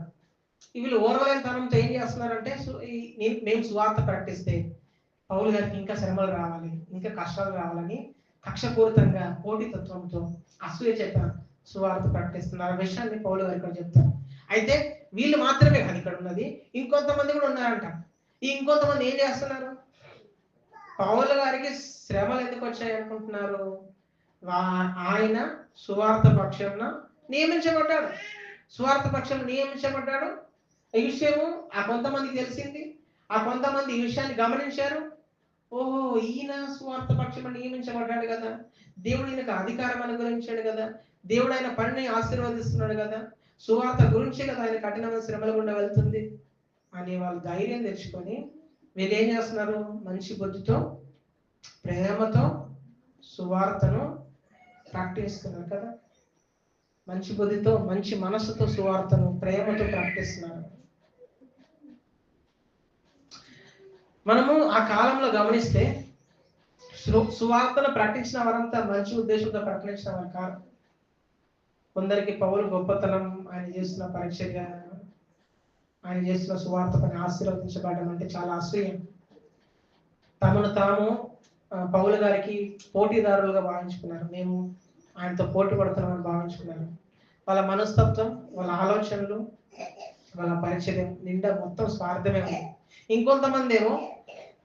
వీళ్ళు ఓర్వలేని తనంతో ఏం చేస్తున్నారంటే, మేము సువార్త ప్రకటిస్తే పౌలు గారికి ఇంకా శ్రమలు రావాలి, ఇంకా కష్టాలు రావాలని కక్షపూరితంగా, పోటీతత్వంతో, అసూయ చేత సువార్త ప్రకటిస్తున్నారు. ఆ విషయాన్ని పౌలు గారు ఇక్కడ చెప్తారు. అయితే వీళ్ళు మాత్రమే కాదు ఇక్కడ ఉన్నది, ఇంకొంతమంది కూడా ఉన్నారంట. ఈ ఇంకొంతమంది ఏం చేస్తున్నారు? పౌలు గారికి శ్రమలు ఎందుకు వచ్చాయి అనుకుంటున్నారు? ఆయన సువార్త పక్షంన నియమించబడ్డాడు. సువార్త పక్షంలో నియమించబడ్డాడు. ఈ విషయము ఆ కొంతమందికి తెలిసింది. ఆ కొంతమంది ఈ విషయాన్ని గమనించారు. ఓహో, ఈయన సువార్త పక్షంలో నియమించబడ్డాడు కదా, దేవుడు ఈయనకు అధికారం అనుగ్రహించాడు కదా, దేవుడు ఆయన పనిని ఆశీర్వదిస్తున్నాడు కదా, సువార్త గురించే కదా ఆయన కఠినమైన శ్రమల గుండా వెళ్తుంది అని వాళ్ళు ధైర్యం తెచ్చుకొని వీళ్ళు ఏం చేస్తున్నారు? మంచి బుద్ధితో, ప్రేమతో సువార్తను ప్రకటిస్తున్నారు కదా. మంచి బుద్ధితో, మంచి మనసుతో సువార్తను ప్రేమతో ప్రకటిస్తున్నారు. మనము ఆ కాలంలో గమనిస్తే సువార్తను ప్రకటించిన వారంతా మంచి ఉద్దేశంతో ప్రకటించిన వారు కాదు. కొందరికి పౌలు గొప్పతనం, ఆయన చేస్తున్న పరిచర్య, ఆయన చేస్తున్న సువార్త పని ఆశీర్వదించబడడం అంటే చాలా అసూయం. తమను తాము పౌలు గారికి పోటీదారులుగా భావించుకున్నారు. మేము ఆయనతో పోటీ పడుతున్నామని భావించుకున్నారు. వాళ్ళ మనస్తత్వం, వాళ్ళ ఆలోచనలు, వాళ్ళ పరిచర్య నిండా మొత్తం స్వార్థమే ఉంది. ఇంకొంతమంది ఏమో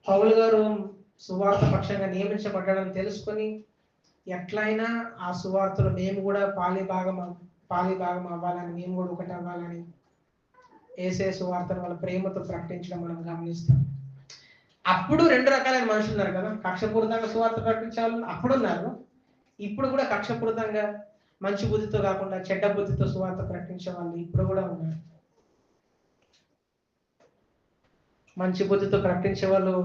పౌలు గారు సువార్త పక్షంగా నియమించబడ్డాడని తెలుసుకొని ఎట్లయినా ఆ సువార్తలో మేము కూడా పాలి భాగం అవ్వాలని, మేము కూడా ఒకటి అవ్వాలని ఏసే సువార్తను వాళ్ళ ప్రేమతో ప్రకటించడం మనం గమనిస్తాం. అప్పుడు 2 రకాలైన మనుషులు ఉన్నారు కదా. కక్షపూరితంగా సువార్త ప్రకటించే వాళ్ళు అప్పుడు ఉన్నారు. ఇప్పుడు కూడా కక్షపూరితంగా, మంచి బుద్ధితో కాకుండా చెడ్డ బుద్ధితో సువార్త ప్రకటించే వాళ్ళు ఇప్పుడు కూడా ఉన్నారు. మంచి బుద్ధితో ప్రకటించే వాళ్ళు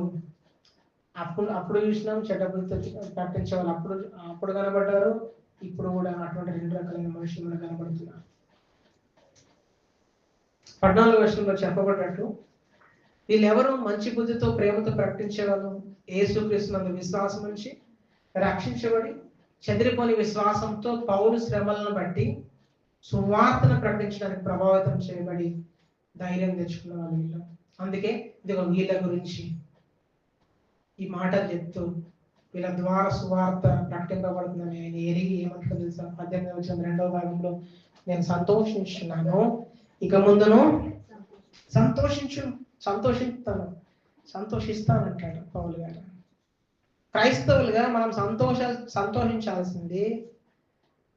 అప్పుడు చూసినాం, చెడ్డ బుద్ధితో ప్రకటించే వాళ్ళు అప్పుడు కనబడ్డారు. ఇప్పుడు కూడా అటువంటి 2 రకాలైన మనుషులు మనకు కనబడుతున్నారు. 14వ వచనంలో చెప్పబడ్డట్టు వీళ్ళెవరు? మంచి బుద్ధితో, ప్రేమతో ప్రకటించే వాళ్ళు యేసుక్రీస్తునందు విశ్వాసం నుంచి రక్షించబడి చెదిరిపోని విశ్వాసంతో పౌలు శ్రమలను బట్టి సువార్తను ప్రకటించడానికి ప్రభావితం చేయబడి ధైర్యం తెచ్చుకున్న వాళ్ళు వీళ్ళు. అందుకే ఇదిగో వీళ్ళ గురించి ఈ మాటలు చెప్తూ వీళ్ళ ద్వారా సువార్త ప్రకటింపబడుతుందని ఆయన ఎరిగి ఏమంటారు తెలుసా? 18వ వచనం 2వ భాగంలో నేను సంతోషించున్నాను, ఇక ముందును సంతోషిస్తానంటాడు పౌలు గారు. క్రైస్తవులుగా మనం సంతోషించాల్సింది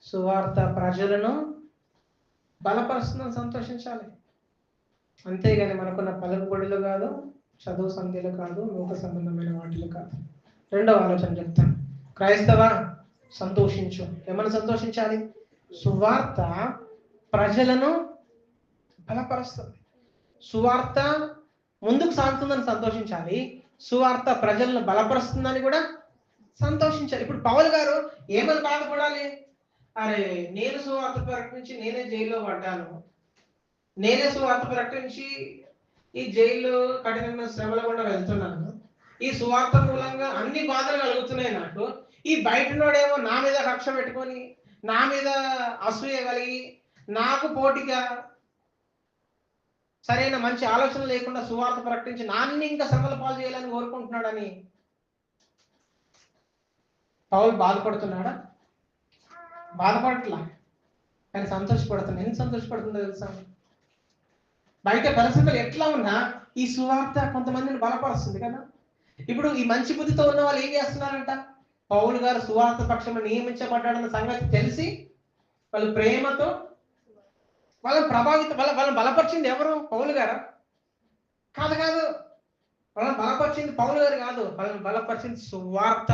సువార్త ప్రజలను బలపరుస్తుందని సంతోషించాలి. అంతేగాని మనకున్న పలుకుబడులు కాదు, చదువు సంధ్యలు కాదు, లోక సంబంధమైన వాటిలు కాదు. రెండవ ఆలోచన చెప్తాను. క్రైస్తవ సంతోషించు. ఏమని సంతోషించాలి? సువార్త ప్రజలను బలపరుస్తుంది. సువార్త ముందుకు సాగుతుందని సంతోషించాలి, సువార్త ప్రజలను బలపరుస్తుందని కూడా సంతోషించాలి. ఇప్పుడు పౌలు గారు ఏమని బాధపడాలి? అరే, నేను సువార్త ప్రకటించి నేనే జైల్లో పడ్డాను, నేనే సువార్త ప్రకటించి ఈ జైలు కఠినమైన శ్రమల గుండా వెళ్తున్నాను, ఈ సువార్త మూలంగా అన్ని బాధలు కలుగుతున్నాయి నాకు, ఈ బయటనోడేమో నా మీద కక్ష పెట్టుకొని, నా మీద అసూయ కలిగి, నాకు పోటీగా సరైన మంచి ఆలోచన లేకుండా సువార్త ప్రకటించి నాన్ని ఇంకా శ్రమల పాలు చేయాలని కోరుకుంటున్నాడని పౌలు బాధపడుతున్నాడా? బాధపడట్లా, కానీ సంతోషపడుతున్నా. ఎందుకు సంతోషపడుతుందో తెలుసా? బయట పరిస్థితులు ఎట్లా ఉన్నా ఈ సువార్త కొంతమందిని బలపరుస్తుంది కదా. ఇప్పుడు ఈ మంచి బుద్ధితో ఉన్న వాళ్ళు ఏం చేస్తున్నారంట? పౌలు గారు సువార్త పక్షంలో నియమించబడ్డాడన్న సంగతి తెలిసి వాళ్ళు ప్రేమతో వాళ్ళని బలపరిచింది ఎవరు? పౌలు గారా? కాదు. వాళ్ళని బలపరిచింది పౌలు గారు కాదు, వాళ్ళని బలపరిచింది సువార్త.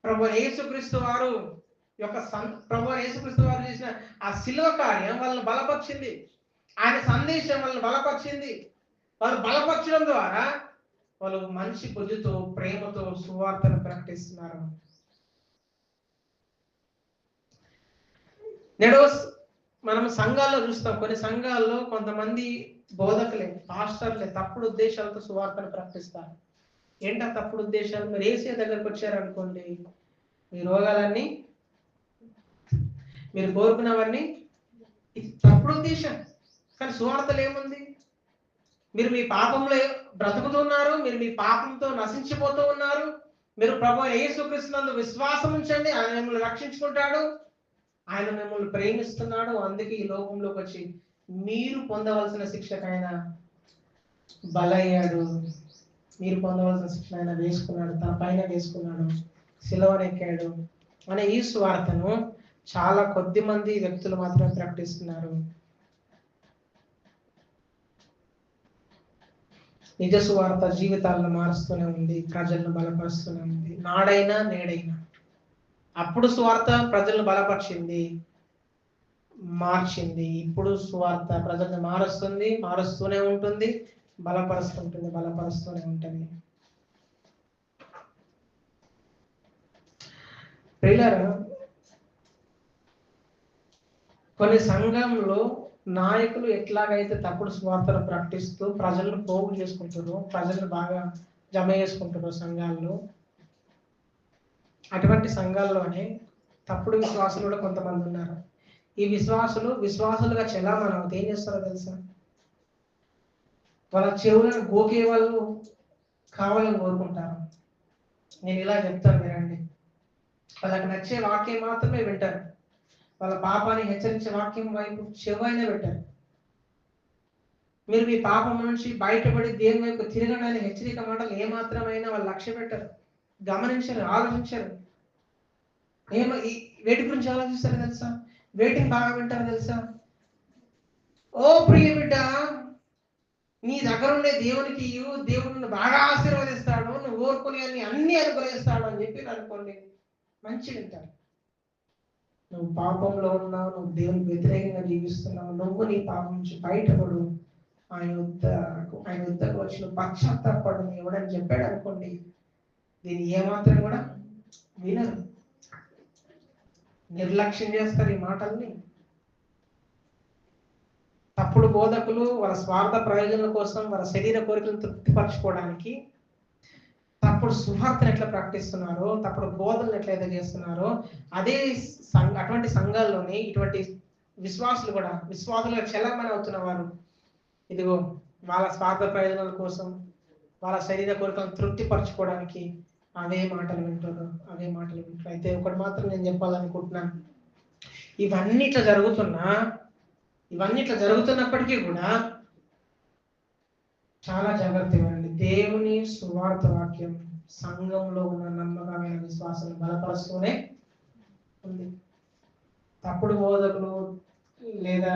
ప్రభు యేసుక్రీస్తు వారు చేసిన ఆ శిలువ కార్యం వాళ్ళని బలపరిచింది. ఆయన సందేశం వాళ్ళని బలపరిచింది. వాళ్ళు బలపరచడం ద్వారా వాళ్ళు మంచి బుద్ధితో, ప్రేమతో సువార్తను ప్రకటిస్తున్నారు. నేడు మనం సంఘాల్లో చూస్తాం, కొన్ని సంఘాల్లో కొంతమంది బోధకులే, పాస్టర్లే తప్పుడు ఉద్దేశాలతో సువార్తను ప్రకటిస్తారు. ఏంటా తప్పుడు ఉద్దేశాలు? మీరు ఏసీ దగ్గరకు వచ్చారనుకోండి, మీ రోగాలన్నీ, మీరు కోరుకున్నవన్నీ, ఇది తప్పుడు ఉద్దేశం. కానీ సువార్తలు ఏముంది? మీరు మీ పాపంలో బ్రతుకుతున్నారు, మీరు మీ పాపంతో నశించిపోతూ ఉన్నారు, మీరు ప్రభు యేసుక్రీస్తునందు విశ్వాసం ఉంచండి, ఆయన మిమ్మల్ని రక్షించుకుంటాడు, ఆయన మిమ్మల్ని ప్రేమిస్తున్నాడు, అందుకే ఈ లోకంలోకి వచ్చి మీరు పొందవలసిన శిక్షకైనా బలయ్యాడు, మీరు పొందవలసిన శిక్ష ఆయన వేసుకున్నాడు, తన పైన వేసుకున్నాడు, శిలువనెక్కాడు అనే ఈ సువార్తను చాలా కొద్ది మంది వ్యక్తులు మాత్రమే ప్రకటిస్తున్నారు. నిజ సువార్త జీవితాలను మారుస్తూనే ఉంది, ప్రజలను బలపరుస్తూనే ఉంది, నాడైనా నేడైనా. అప్పుడు సువార్త ప్రజలను బలపరిచింది, మార్చింది. ఇప్పుడు సువార్త ప్రజలను మారుస్తూనే ఉంటుంది, బలపరుస్తూనే ఉంటుంది. ప్రియులారా, కొన్ని సంఘంలో నాయకులు ఎట్లాగైతే తప్పుడు సువార్తను ప్రకటిస్తూ ప్రజలను పోగు చేసుకుంటారో, ప్రజలను బాగా జమ చేసుకుంటారో సంఘాల్లో, అటువంటి సంఘాల్లోనే తప్పుడు విశ్వాసులు కూడా కొంతమంది ఉన్నారు. ఈ విశ్వాసులుగా చెలామణి అవుతే ఏం చేస్తారో తెలుసా? వాళ్ళ చెవులను గోకే వాళ్ళు కావాలని కోరుకుంటారు. నేను ఇలా చెప్తాను వినండి, వాళ్ళకి నచ్చే వాక్యం మాత్రమే వింటారు, వాళ్ళ పాపాన్ని హెచ్చరించే వాక్యం వైపు చెవైనా పెట్టారు. మీరు మీ పాపం నుంచి బయటపడి దేవుని వైపు తిరగడానికి హెచ్చరిక మాటలు ఏమాత్రమైనా వాళ్ళు లక్ష్య పెట్టరు, గమనించరు, ఆలోచించరు. వేటి గురించి ఆలోచిస్తారు తెలుసా? వేటిని బాగా వింటారు తెలుసా? ఓ ప్రియ బిడ్డ, నీ దగ్గర ఉండే దేవునికి దేవుడిని బాగా ఆశీర్వదిస్తాడు, నువ్వు కోరుకునే అన్ని అనుగ్రహిస్తాడు అని చెప్పి అనుకోండి, మంచి వింటారు. నువ్వు పాపంలో ఉన్నావు, నువ్వు దేవుని వ్యతిరేకంగా జీవిస్తున్నావు, నువ్వు నీ పాపం నుంచి బయటపడు, ఆయన యుద్ధకు వచ్చి నువ్వు పశ్చాత్తాపడు ఎవడని చెప్పాడు అనుకోండి, దీన్ని ఏమాత్రం కూడా వినరు, నిర్లక్ష్యం చేస్తారు ఈ మాటల్ని. తప్పుడు బోధకులు వాళ్ళ స్వార్థ ప్రయోజనాల కోసం, వాళ్ళ శరీర కోరికలను తృప్తిపరచుకోవడానికి తప్పుడు సువార్తను ఎట్లా ప్రకటిస్తున్నారో, తప్పుడు బోధనలు ఎట్లయితే చేస్తున్నారో, అటువంటి సంఘాల్లోని ఇటువంటి విశ్వాసులుగా చెలమని అవుతున్న వారు ఇదిగో వాళ్ళ స్వార్థ ప్రయోజనాల కోసం, వాళ్ళ శరీర కోరికలను తృప్తిపరచుకోవడానికి అవే మాటలు వింటారు. అయితే ఒకటి మాత్రం నేను చెప్పాలనుకుంటున్నాను, ఇవన్నీ ఇట్లా జరుగుతున్నప్పటికీ కూడా చాలా జాగ్రత్త ఇవ్వండి. దేవుని సువార్త వాక్యం సంఘంలో ఉన్న నమ్మకమైన విశ్వాసం బలపరుస్తూనే ఉంది. తప్పుడు బోధకులు లేదా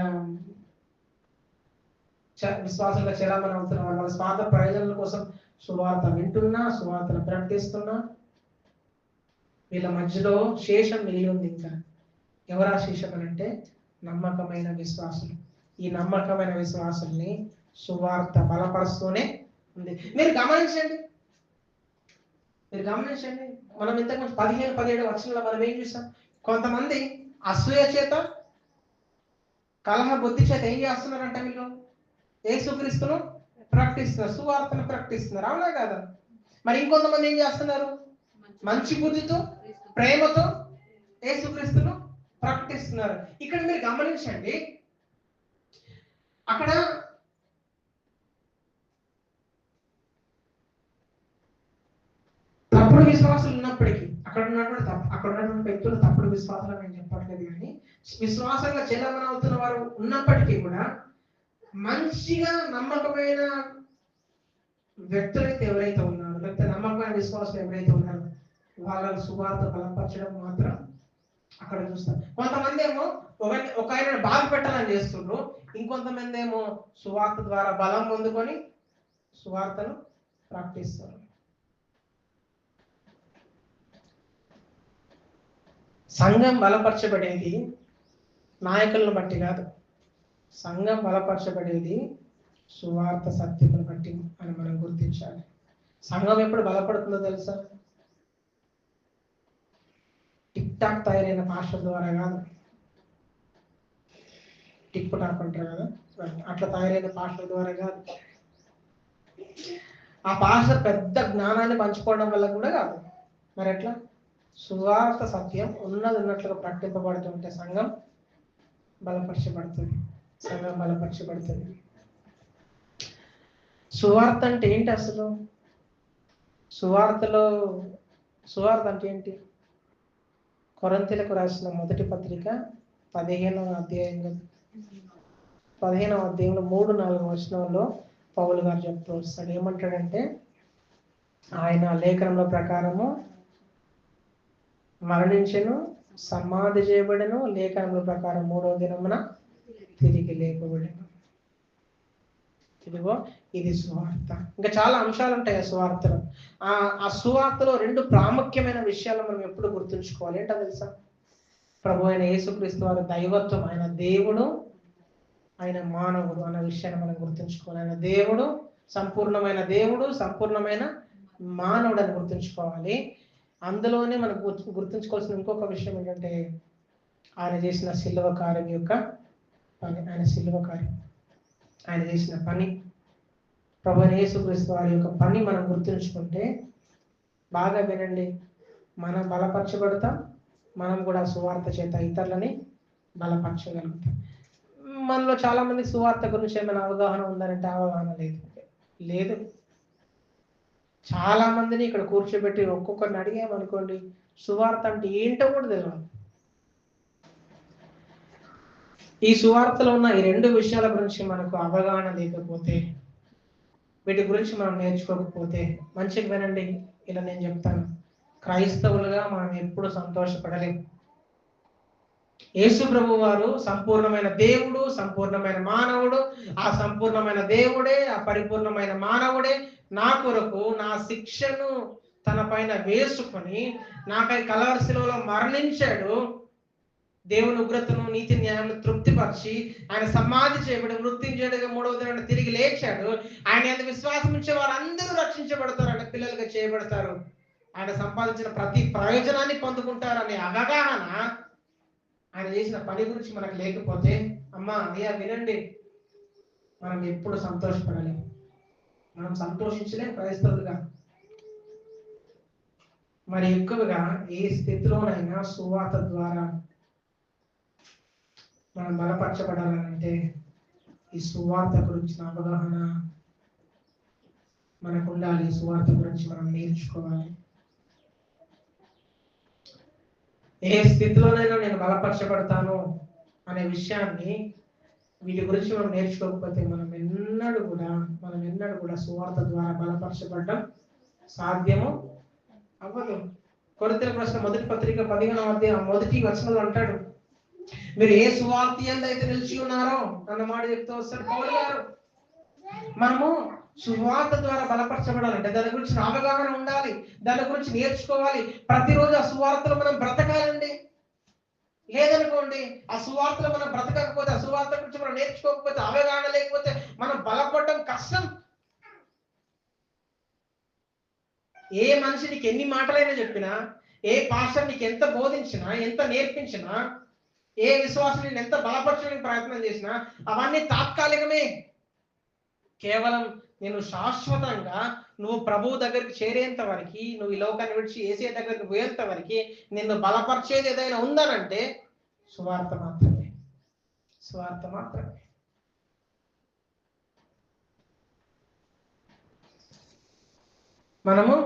విశ్వాసంగా చెలామణి అవుతున్న వాళ్ళ స్వార్థ ప్రయోజనాల కోసం సువార్త వింటున్నా, సువార్తను ప్రకటిస్తున్నా, వీళ్ళ మధ్యలో శేషం మిగిలి ఉంది. ఇంకా ఎవరా శేషం అంటే నమ్మకమైన విశ్వాసులు. ఈ నమ్మకమైన విశ్వాసుల్ని సువార్త బలపరుస్తూనే ఉంది. మీరు గమనించండి, మనం ఇంతకుముందు 15-17 వచనంలో మనం ఏం చూసాం? కొంతమంది అసూయ చేత, కలహ బుద్ధి చేత ఏం చేస్తున్నారంట? వీళ్ళు యేసుక్రీస్తును ప్రకటిస్తున్నారు, సువార్తను ప్రకటిస్తున్నారు, అవునా కాదా? మరి ఇంకొంతమంది ఏం చేస్తున్నారు? మంచి బుద్ధితో, ప్రేమతో యేసుక్రీస్తును ప్రకటిస్తున్నారు. ఇక్కడ మీరు గమనించండి, అక్కడ తప్పుడు విశ్వాసాలు ఉన్నప్పటికీ, అక్కడ ఉన్నటువంటి వ్యక్తులు తప్పుడు విశ్వాసాలు నేను చెప్పట్లేదు, కానీ విశ్వాసంగా చెల్లమని అవుతున్న వారు ఉన్నప్పటికీ కూడా మంచిగా నమ్మకమైన వ్యక్తులైతే ఎవరైతే ఉన్నారో, లేకపోతే నమ్మకమైన విశ్వాసం ఎవరైతే ఉన్నారో వాళ్ళ సువార్త బలపరచడం మాత్రం అక్కడ చూస్తాం. కొంతమంది ఏమో ఒక ఆయన బాధ పెట్టాలని చేస్తుండ్రు, ఇంకొంతమంది ఏమో సువార్త ద్వారా బలం పొందుకొని సువార్తను ప్రకటిస్తారు. సంఘం బలపరచబడేది నాయకులను బట్టి కాదు, సంఘం బలపరచబడేది సువార్త సత్యమును బట్టి అని మనం గుర్తించాలి. సంఘం ఎప్పుడు బలపడుతుందో తెలుసా? టిక్ టాక్ తయారైన పాస్టర్ ద్వారా కాదు, టిక్ టాక్ అంటారు కదా, అట్లా తయారైన పాస్టర్ ద్వారా కాదు, ఆ పాస్టర్ పెద్ద జ్ఞానాన్ని పంచుకోవడం వల్ల కూడా కాదు. మరి ఎట్లా? సువార్త సత్యం ఉన్నట్లుగా ప్రకటింపబడుతుంటే సంఘం బలపరచబడుతుంది. సువార్త అంటే ఏంటి అసలు? సువార్త అంటే ఏంటి? కొరింథీయులకు రాసిన మొదటి పత్రిక 15వ అధ్యాయంలో 3-4 వచనంలో పౌలు గారు చెప్తూ వస్తాడు. ఏమంటాడంటే, ఆయన లేఖనంలో ప్రకారము మరణించెను, సమాధి చేయబడెను, లేఖనముల ప్రకారం 3వ దినమున తిరిగి లేపబడెను. ఇదిగో ఇది సువార్త. ఇంకా చాలా అంశాలు ఉంటాయి ఆ సువార్తలో. ఆ సువార్తలో 2 ప్రాముఖ్యమైన విషయాలు మనం ఎప్పుడు గుర్తుంచుకోవాలి. ఏంటో తెలుసా? ప్రభు అయిన యేసుక్రీస్తు వారి దైవత్వం, ఆయన దేవుడు, ఆయన మానవుడు అన్న విషయాన్ని మనం గుర్తుంచుకోవాలి. ఆయన దేవుడు, సంపూర్ణమైన దేవుడు, సంపూర్ణమైన మానవుడు అని గుర్తుంచుకోవాలి. అందులోనే మనం గుర్తుంచుకోవాల్సిన ఇంకొక విషయం ఏంటంటే, ఆయన చేసిన శిలువ కార్యం యొక్క పని. ఆయన చేసిన పని, ప్రభు యేసుక్రీస్తు వారి యొక్క పని మనం గుర్తుంచుకుంటే, బాగా వినండి, మనం బలపరచబడతాం, మనం కూడా సువార్త చేత ఇతరులని బలపరచగలుగుతాం. మనలో చాలా మంది సువార్త గురించి ఏమైనా అవగాహన ఉందంటే అవగాహన లేదు. చాలా మందిని ఇక్కడ కూర్చోబెట్టి ఒక్కొక్కరిని అడిగామనుకోండి, సువార్త అంటే ఏంటో కూడా తెలియదు. ఈ సువార్తలో ఉన్న ఈ 2 విషయాల గురించి మనకు అవగాహన లేకపోతే, వీటి గురించి మనం నేర్చుకోకపోతే, మంచిగా వినండి, ఇలా నేను చెప్తాను, క్రైస్తవులుగా మనం ఎప్పుడు సంతోషపడలేము. యేసు ప్రభు వారు సంపూర్ణమైన దేవుడు, సంపూర్ణమైన మానవుడు. ఆ సంపూర్ణమైన దేవుడే, ఆ పరిపూర్ణమైన మానవుడే నా కొరకు నా శిక్షను తన పైన వేసుకొని నాకై కలవరి శిలువలో మరణించాడు. దేవుని ఉగ్రతను, నీతి న్యాయాన్ని తృప్తిపరిచి ఆయన సమాధి చేయబడి మృత్యుంజయుడిగా 3వ దినాన తిరిగి లేచాడు. ఆయన ఎంత విశ్వాసం ఉంచే వారందరూ రక్షించబడతారు, అంటే పిల్లలుగా చేయబడతారు. ఆయన సంపాదించిన ప్రతి ప్రయోజనాన్ని పొందుకుంటారనే అవగాహన ఆయన చేసిన పని గురించి మనకు లేకపోతే, అమ్మా అయ్యా వినండి, మనం ఎప్పుడు సంతోషపడలేము, మనం సంతోషించలేం క్రైస్తవులుగా. మరి ఎక్కువగా ఏ స్థితిలోనైనా సువార్త ద్వారా మనం బలపరచబడాలంటే ఈ సువార్త గురించిన అవగాహన మనకు ఉండాలి. సువార్త గురించి మనం నేర్చుకోవాలి. ఏ స్థితిలోనైనా నేను బలపరచబడతాను అనే విషయాన్ని, వీటి గురించి మనం నేర్చుకోకపోతే మనం ఎన్నడూ కూడా సువార్త ద్వారా బలపరచబడడం సాధ్యము అవ్వదు. కొరింథీయులకు రాసిన మొదటి పత్రిక 15వ అధ్యాయం 1వ వచనంలో అంటాడు, మీరు ఏ సువార్త యందు అయితే నిలిచి ఉన్నారో అన్న మాట చెప్తూ వస్తాడు పౌలు గారు. మనము సువార్త ద్వారా బలపరచబడాలంటే దాని గురించి అవగాహన ఉండాలి, దాని గురించి నేర్చుకోవాలి. ప్రతిరోజు ఆ సువార్తలో మనం బ్రతకాలండి. లేదనుకోండి, ఆ సువార్తలో మనం బ్రతకకపోతే, ఆ సువార్త గురించి మనం నేర్చుకోకపోతే, అవగాహన లేకపోతే మనం బలపడడం కష్టం. ఏ మనిషి నీకు ఎన్ని మాటలైనా చెప్పినా, ఏ పాస్టర్ నీకు ఎంత బోధించినా, ఎంత నేర్పించినా, ఏ విశ్వాసం నేను ఎంత బలపరచడానికి ప్రయత్నం చేసినా అవన్నీ తాత్కాలికమే. కేవలం నేను శాశ్వతంగా నువ్వు ప్రభువు దగ్గరికి చేరేంత వరకు, నువ్వు ఈ లోకాన్ని విడిచి యేసయ్య దగ్గరికి పోయేంత వరకు నిన్ను బలపరిచేది ఏదైనా ఉందనంటే సువార్త మాత్రమే. సువార్త మాత్రమే. మనము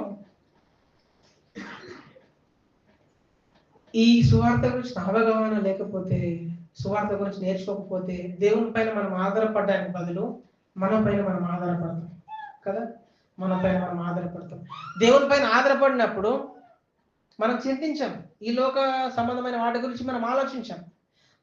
ఈ సువార్త గురించి అవగాహన లేకపోతే, సువార్త గురించి నేర్చుకోకపోతే దేవుని పైన మనం ఆధారపడడానికి బదులు మన పైన మనం ఆధారపడతాం కదా. మన పైన మనం ఆధారపడతాం. దేవుని పైన ఆధారపడినప్పుడు మనం చింతించాం, ఈ లోక సంబంధమైన వాటి గురించి మనం ఆలోచించాం.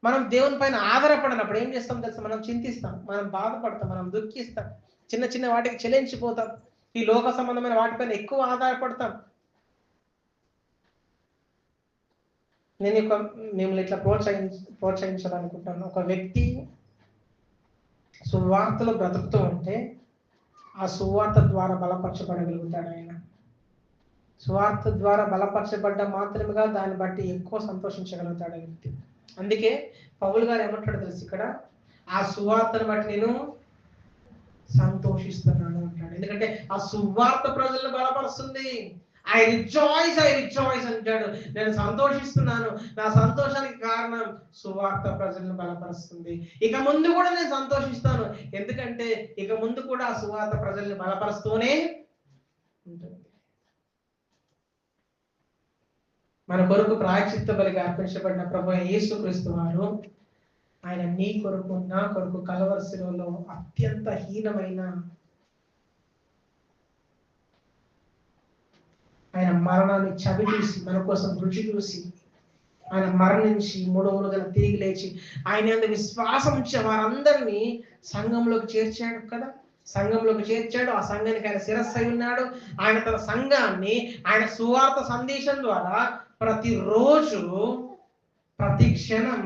మనం దేవుని పైన ఆధారపడినప్పుడు ఏం చేస్తాం తెలుసా? మనం చింతిస్తాం, మనం బాధపడతాం, మనం దుఃఖిస్తాం, చిన్న చిన్న వాటికి చెలించిపోతాం, ఈ లోక సంబంధమైన వాటిపైన ఎక్కువ ఆధారపడతాం. నేను మిమ్మల్ని ఇట్లా ప్రోత్సహించాలనుకుంటాను. ఒక వ్యక్తి సువార్తలో బ్రతుకుతూ ఉంటే ఆ సువార్త ద్వారా బలపరచబడగలుగుతాడు. ఆయన సువార్త ద్వారా బలపరచబడ్డ మాత్రమేగా దాన్ని బట్టి ఎక్కువ సంతోషించగలుగుతాడు ఆ వ్యక్తి. అందుకే పౌలు గారు ఏమంటాడు తెలుసు, ఇక్కడ ఆ సువార్తను బట్టి నేను సంతోషిస్తున్నాను అంటాడు. ఎందుకంటే ఆ సువార్త ప్రజలను బలపరుస్తుంది. ఐ రిజాయిస్ అంటాడు. నేను సంతోషిస్తున్నాను, నా సంతోషానికి కారణం సువార్త ప్రజలను బలపరుస్తుంది. ఇక ముందు కూడా నేను సంతోషిస్తాను, ఎందుకంటే ఇక ముందు కూడా ఆ సువార్త ప్రజల్ని బలపరుస్తూనే ఉంటుంది. మన కొరకు ప్రాయశ్చిత్త బలిగా అర్పించబడిన ప్రభు యేసుక్రీస్తు వారు, ఆయన నీ కొరకు నా కొరకు కలవరి శిలువలో అత్యంత హీనమైన ఆయన మరణాన్ని చవి చూసి, మన కోసం రుచి చూసి, ఆయన మరణించి 3వ రోజున తిరిగి లేచి ఆయన యందు విశ్వాసం ఉంచే వారందరినీ సంఘంలోకి చేర్చాడు కదా. సంఘంలోకి చేర్చాడు. ఆ సంఘానికి ఆయన శిరస్సు అయి ఉన్నాడు. ఆయన తన సంఘాన్ని ఆయన సువార్త సందేశం ద్వారా ప్రతిరోజు ప్రతి క్షణం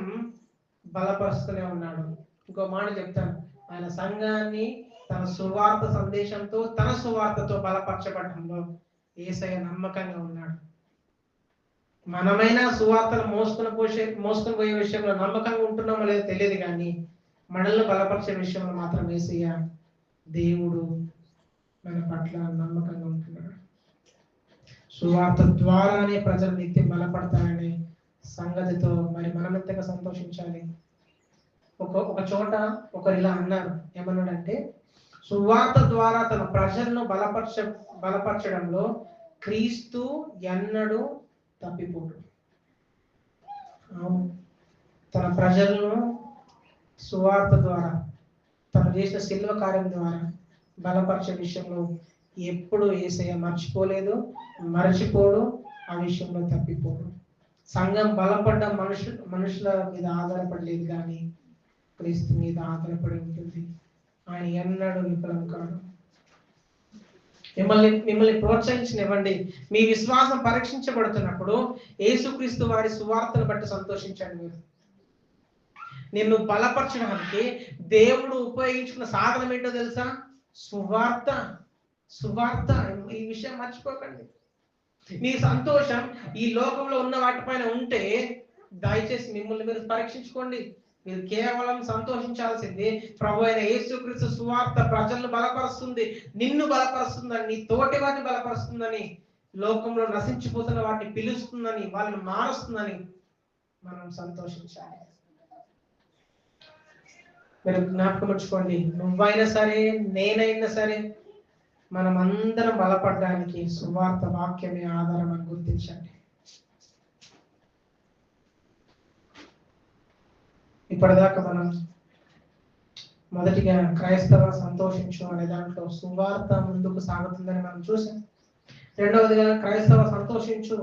బలపరుస్తూనే ఉన్నాడు. ఇంకో మాట చెప్తాను, ఆయన సంఘాన్ని తన సువార్త సందేశంతో, తన సువార్తతో బలపరచబడటంలో యేసయ్య నమ్మకంగా ఉన్నాడు. మనమైనా సువార్తను మోసుకొని పోయే విషయంలో నమ్మకంగా ఉంటున్నామో లేదో తెలియదు, కానీ మనల్ని బలపరిచే విషయంలో మాత్రం యేసయ్య దేవుడు మన పట్ల నమ్మకంగా ఉంటున్నాడు. సువార్త ద్వారానే ప్రజలు నిత్యం బలపడతారనే సంగతితో మరి మనం ఎంతగా సంతోషించాలి. ఒక చోట ఒకరు ఇలా అన్నారు, ఏమన్నాడంటే, సువార్త ద్వారా తన ప్రజలను బలపరచడంలో క్రీస్తు ఎన్నడూ తప్పిపోడు. తన ప్రజలను సువార్త ద్వారా, తను చేసిన శిల్వ కార్యం ద్వారా బలపరిచే విషయంలో ఎప్పుడు యేసయ్య మర్చిపోడు, ఆ విషయంలో తప్పిపోడు. సంఘం బలపడ్డ మనుషుల మీద ఆధారపడలేదు, కానీ క్రీస్తు మీద ఆధారపడి ఉంటుంది. ఆయన ఎన్నడూ విఫలం కాడు. మిమ్మల్ని ప్రోత్సహించనివ్వండి. మీ విశ్వాసం పరీక్షించబడుతున్నప్పుడు యేసుక్రీస్తు వారి సువార్తను బట్టి సంతోషించండి. మీరు నిన్ను బలపరచడానికి దేవుడు ఉపయోగించుకున్న సాధనం ఏంటో తెలుసా? సువార్త. ఈ విషయం మర్చిపోకండి. మీ సంతోషం ఈ లోకంలో ఉన్న వాటిపైన ఉంటే దయచేసి మిమ్మల్ని మీరు పరీక్షించుకోండి. మీరు కేవలం సంతోషించాల్సింది ప్రభు అయిన యేసుక్రీస్తు సువార్త ప్రజలను బలపరుస్తుంది, నిన్ను బలపరుస్తుందని, నీ తోటి వాటిని బలపరుస్తుందని, లోకంలో నశించిపోతున్న వాటిని పిలుస్తుందని, వాళ్ళని మారుస్తుందని మనం సంతోషించాలి. మీరు జ్ఞాపకం ఉంచుకోండి, నువ్వైనా సరే నేనైనా సరే మనం అందరం బలపడడానికి సువార్త వాక్యమే ఆధారం అని గుర్తించండి. ఇప్పటిదాకా మనం మొదటిగా క్రైస్తవ సంతోషించు అనే దాంట్లో సువార్త ముందుకు సాగుతుందని మనం చూసాం. రెండవదిగా క్రైస్తవ సంతోషించు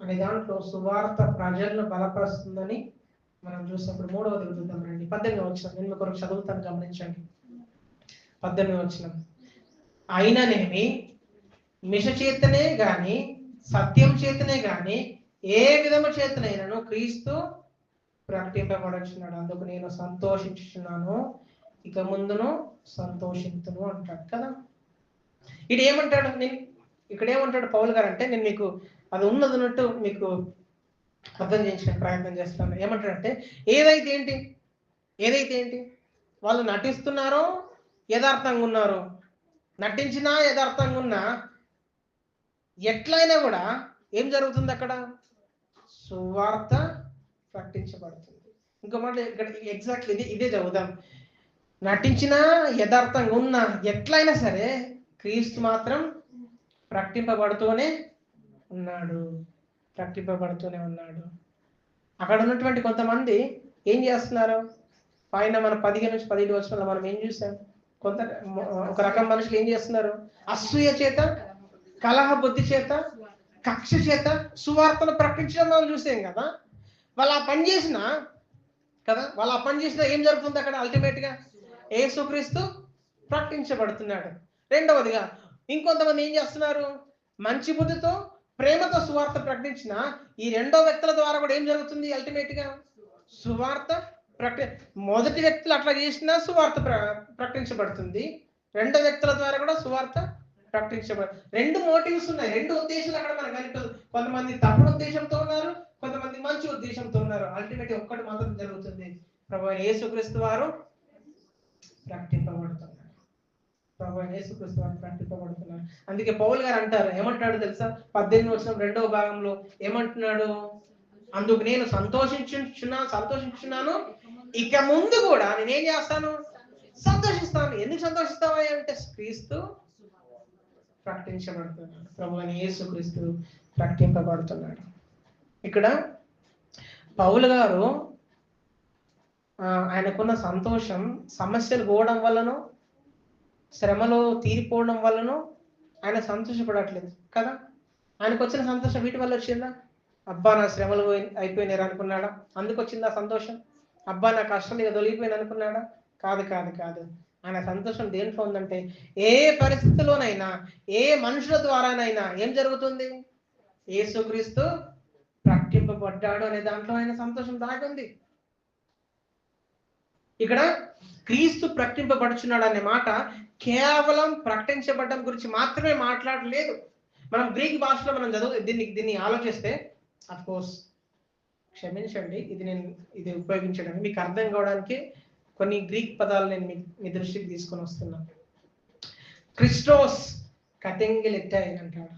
అనే దాంట్లో సువార్త ప్రజలను బలపరుస్తుందని మనం చూసినప్పుడు మూడవది చూద్దాం రండి. 18వ వచనం నేను మీకు చదువుతాను, గమనించండి. 18వ వచనం, అయిననేమి మిష చేతనే గాని సత్యం చేతనే గాని ఏ విధము చేతనైనను క్రీస్తు ప్రకటింపబడుచున్నాడు, అందుకు నేను సంతోషించుచున్నాను, ఇక ముందును సంతోషించును అంటాడు కదా. ఇది ఏమంటాడు? నేను ఇక్కడ ఏమంటాడు పౌలు గారు అంటే, నేను మీకు అది ఉన్నట్టు మీకు అర్థం చేయించిన ప్రయత్నం చేస్తాను. ఏమంటాడంటే, ఏదైతే ఏంటి వాళ్ళు నటిస్తున్నారో యథార్థంగా ఉన్నారు, నటించినా యథార్థంగా ఉన్నా ఎట్లయినా కూడా ఏం జరుగుతుంది? అక్కడ సువార్త ప్రకటించబడుతుంది. ఇంకో మాట ఇక్కడ ఎగ్జాక్ట్లీ ఇదే చదువుదాం. నటించినా యథార్థంగా ఉన్నా ఎట్లయినా సరే క్రీస్తు మాత్రం ప్రకటింపబడుతూనే ఉన్నాడు. అక్కడ ఉన్నటువంటి కొంతమంది ఏం చేస్తున్నారు? పైన మన 15 నుంచి 17 వచనంలో మనం ఏం చూసాం? ఒక రకం మనుషులు ఏం చేస్తున్నారు? అసూయ చేత, కలహ బుద్ధి చేత, కక్ష చేత సువార్తను ప్రకటించడం మనం చూసాం కదా. వాళ్ళు ఆ పని చేసినా ఏం జరుగుతుంది అక్కడ? అల్టిమేట్ గా యేసుక్రీస్తు ప్రకటించబడుతున్నాడు. రెండవదిగా ఇంకొంతమంది ఏం చేస్తున్నారు? మంచి బుద్ధితో, ప్రేమతో సువార్త ప్రకటించిన ఈ రెండో వ్యక్తుల ద్వారా కూడా ఏం జరుగుతుంది? అల్టిమేట్ గా సువార్త మొదటి వ్యక్తులు అట్లా చేసినా సువార్త ప్రకటించబడుతుంది, రెండో వ్యక్తుల ద్వారా కూడా సువార్త ప్రకటించబడుతుంది. రెండు మోటివ్స్ ఉన్నాయి, రెండు ఉద్దేశాలు అక్కడ మనకు కనిపిస్తుంది. కొంతమంది తప్పుడు ఉద్దేశంతో ఉన్నారు, కొంతమంది మంచి ఉద్దేశంతో ఉన్నారు. అల్టిమేట్ ఒక్కటి మాత్రం జరుగుతుంది, ప్రభువైన యేసుక్రీస్తు వారు ప్రకటింపబడుతున్నారు. అందుకే పౌలు గారు అంటారు, ఏమంటాడు తెలుసా? 18వ వచనం 2వ భాగంలో ఏమంటున్నాడు? అందుకు నేను సంతోషించున్నాను, ఇక ముందు కూడా నేనేం చేస్తాను? సంతోషిస్తాను. ఎందుకు సంతోషిస్తావా అంటే క్రీస్తు ప్రకటించబడుతున్నాడు, ప్రభువైన యేసుక్రీస్తు ప్రకటింపబడుతున్నాడు. ఇక్కడ పౌలు గారు ఆయనకున్న సంతోషం సమస్యలు పోవడం వల్లనో, శ్రమలో తీరిపోవడం వల్లనో ఆయన సంతోషపడట్లేదు కదా. ఆయనకు వచ్చిన సంతోషం వీటి వల్ల వచ్చిందా? అబ్బా నా శ్రమలు అయిపోయినారు అనుకున్నాడా? అందుకు వచ్చిందా సంతోషం? అబ్బా నా కష్టం ఇక తొలిగిపోయింది అనుకున్నాడా? కాదు. ఆయన సంతోషం దేంట్లో ఉందంటే, ఏ పరిస్థితిలోనైనా, ఏ మనుషుల ద్వారానైనా ఏం జరుగుతుంది? యేసుక్రీస్తు ప్రకటింపబడ్డాడు అనే దాంట్లో ఆయన సంతోషం దాగుంది. ఇక్కడ క్రీస్తు ప్రకటింపబడుచున్నాడు అనే మాట కేవలం ప్రకటించబడడం గురించి మాత్రమే మాట్లాడలేదు. మనం గ్రీక్ భాషలో మనం దీన్ని ఆలోచిస్తే, అఫ్ కోర్స్ క్షమించండి, ఇది ఉపయోగించడానికి మీకు అర్థం కావడానికి కొన్ని గ్రీక్ పదాలు నేను మీ దృష్టికి తీసుకొని వస్తున్నాను. క్రిస్టోస్ కటింగెలిట్టై అంటాడు.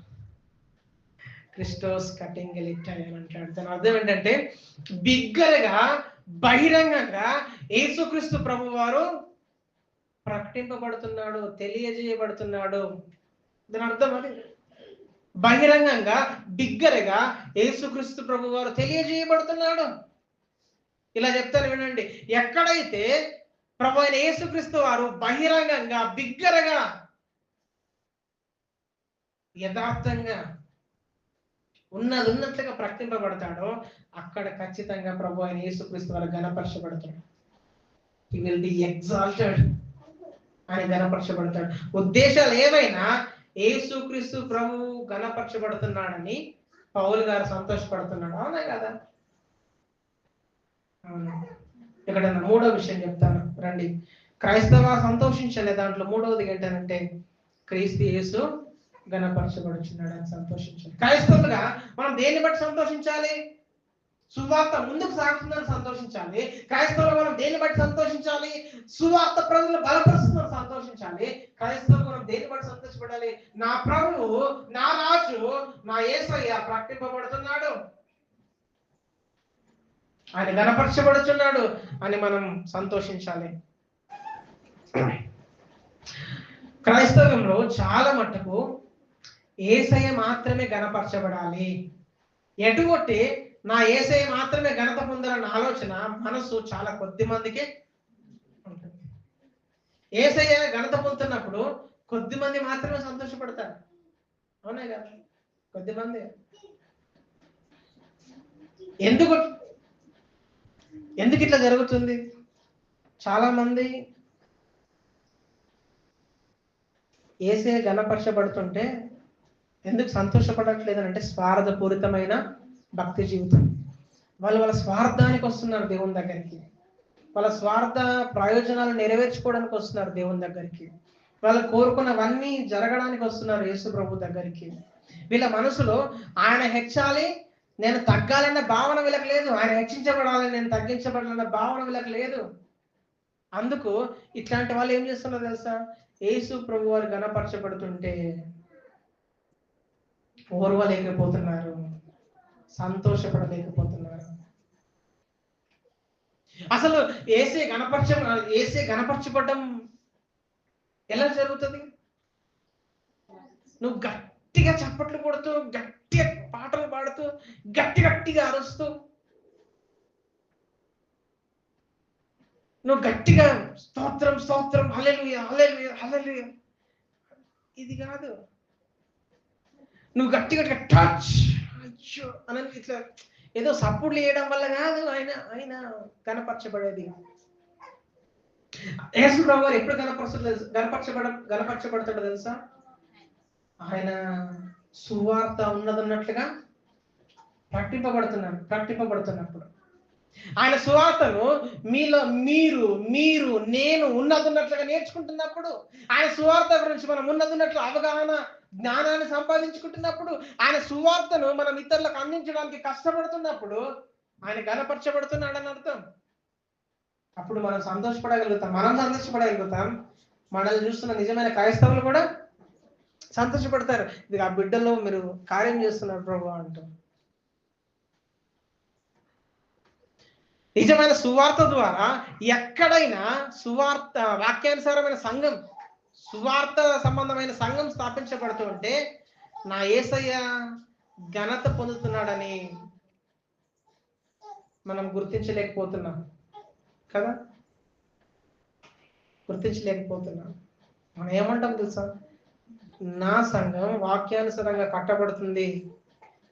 దాని అర్థం ఏంటంటే, బిగ్గరగా, బహిరంగంగా యేసుక్రీస్తు ప్రభు వారు ప్రకటింపబడుతున్నాడు, తెలియజేయబడుతున్నాడు. దాని అర్థం అది. బహిరంగంగా, బిగ్గరగా యేసుక్రీస్తు ప్రభు వారు తెలియజేయబడుతున్నాడు. ఇలా చెప్తాను వినండి, ఎక్కడైతే ప్రభు అయిన యేసుక్రీస్తు వారు బహిరంగంగా, బిగ్గరగా, యథార్థంగా ఉన్నట్లుగా ప్రకటింపబడతాడో అక్కడ ఖచ్చితంగా ప్రభు అయిన యేసుక్రీస్తు వారు ఘనపరచబడతాడు. హి విల్ బి ఎగ్జాల్టెడ్, ఆయన ఘనపరచబడతాడు. ఉద్దేశాలు ఏవైనా యేసుక్రీస్తు ప్రభు ఘనపరచబడుతున్నాడని పౌలు గారు సంతోషపడుతున్నాడు. అవునా కదా? అవును. ఇక్కడ మూడో విషయం చెప్తాను రండి. క్రైస్తవ సంతోషించలే దాంట్లో మూడవది ఏంటంటే, క్రీస్తు యేసు ఘనపరచబడుచున్నాడు అని సంతోషించాలి. క్రైస్తవులుగా మనం దేన్ని బట్టి సంతోషించాలి? సువార్త ముందుకు సాగుతుందని సంతోషించాలి. క్రైస్తవులు మనం దేన్ని బట్టి సంతోషించాలి? సువార్త ప్రజలు బలపరుస్తుందని సంతోషించాలి. క్రైస్తవులు మనం దేన్ని బట్టి సంతోషపడాలి? నా ప్రభువు, నా రాజు, నా యేసయ్య ప్రకటింపబడుతున్నాడు, ఆయన ఘనపరచబడుతున్నాడు అని మనం సంతోషించాలి. క్రైస్తవంలో చాలా మట్టుకు యేసయ్య మాత్రమే ఘనపరచబడాలి. ఎటువంటి నా యేసయ్య మాత్రమే ఘనత పొందాలన్న ఆలోచన మనసు చాలా కొద్ది మందికే ఉంటుంది. యేసయ్య ఘనత పొందుతున్నప్పుడు కొద్ది మంది మాత్రమే సంతోషపడతారు. అవునా కదా? కొద్ది మంది. ఎందుకు ఇట్లా జరుగుతుంది? చాలా మంది యేసయ్య ఘనపరచబడుతుంటే ఎందుకు సంతోషపడట్లేదు అంటే స్వార్థపూరితమైన భక్తి జీవితం. వాళ్ళ స్వార్థానికి వస్తున్నారు దేవుని దగ్గరికి. వాళ్ళ స్వార్థ ప్రయోజనాలు నెరవేర్చుకోవడానికి వస్తున్నారు దేవుని దగ్గరికి. వాళ్ళు కోరుకున్నవన్నీ జరగడానికి వస్తున్నారు యేసు ప్రభు దగ్గరికి. వీళ్ళ మనసులో ఆయన హెచ్చాలి, నేను తగ్గాలన్న భావన వీళ్ళకి లేదు. ఆయన హెచ్చించబడాలి, నేను తగ్గించబడాలన్న భావన వీళ్ళకి లేదు. అందుకు ఇట్లాంటి వాళ్ళు ఏం చేస్తున్నారు తెలుసా? యేసు ప్రభు వారు ఘనపరచబడుతుంటే ఓర్వలేకపోతున్నారు, సంతోషపడలేకపోతున్నారు. అసలు ఏసే గణపరచబడడం ఎలా జరుగుతుంది? నువ్వు గట్టిగా చప్పట్లు కొడుతూ, గట్టిగా పాటలు పాడుతూ, గట్టిగా అరుస్తూ, నువ్వు గట్టిగా స్తోత్రం స్తోత్రం హల్లెలూయా హల్లెలూయా హల్లెలూయా, ఇది కాదు. నువ్వు గట్టిగా టచ్ అయ్యో అని ఇట్లా ఏదో సపోర్ట్లు చేయడం వల్ల కాదు ఆయన కనపరచబడేది. యేసు ప్రభువు ఎప్పుడు గనపరచబడతాడో తెలుసా? ఆయన సువార్త ఉన్నదన్నట్లుగా ప్రకటింపబడుతున్నప్పుడు, ఆయన సువార్తను మీలో మీరు నేను ఉన్నదన్నట్లుగా నేర్చుకుంటున్నప్పుడు, ఆయన సువార్త గురించి మనం ఉన్నదన్నట్లు అవగాహన జ్ఞానాన్ని సంపాదించుకుంటున్నప్పుడు, ఆయన సువార్తను మనం ఇతరులకు అందించడానికి కష్టపడుతున్నప్పుడు ఆయన గణపరచబడుతున్నాడని అర్థం. అప్పుడు మనం సంతోషపడగలుగుతాం. మనల్ని చూస్తున్న నిజమైన క్రైస్తవులు కూడా సంతోషపడతారు. ఇది ఆ బిడ్డలో మీరు కార్యం చేస్తున్నారు ప్రభు అంటూ. నిజమైన సువార్త ద్వారా ఎక్కడైనా సువార్త వాక్యానుసారమైన సంఘం, సువార్త సంబంధమైన సంఘం స్థాపించబడుతూ ఉంటే నా యేసయ్య ఘనత పొందుతున్నాడని మనం గుర్తించలేకపోతున్నాం కదా? గుర్తించలేకపోతున్నాం. మనం ఏమంటాం తెలుసా? నా సంఘం వాక్యానుసారంగా కట్టబడుతుంది,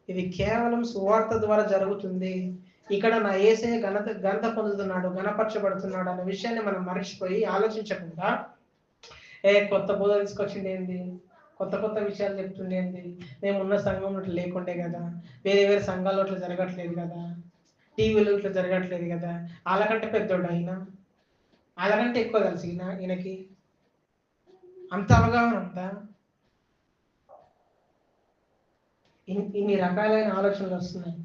ఇది కేవలం సువార్త ద్వారా జరుగుతుంది, ఇక్కడ నా యేసయ్య ఘనత పొందుతున్నాడు, ఘనపరచబడుతున్నాడు అనే విషయాన్ని మనం మర్చిపోయి ఆలోచించకుండా కొత్త బోధ తీసుకొచ్చింది ఏంది, కొత్త విషయాలు చెప్తుండేంది, మేము ఉన్న సంఘంలో ఇట్లా లేకుండే కదా, వేరే సంఘాల్లో ఇట్లా జరగట్లేదు కదా, టీవీలో ఇట్లా జరగట్లేదు కదా, వాళ్ళకంటే పెద్దోడు అయినా, వాళ్ళకంటే ఎక్కువ కలిసి ఈయనకి అంత అవగాహన అంతా, ఇన్ని రకాలైన ఆలోచనలు వస్తున్నాయి.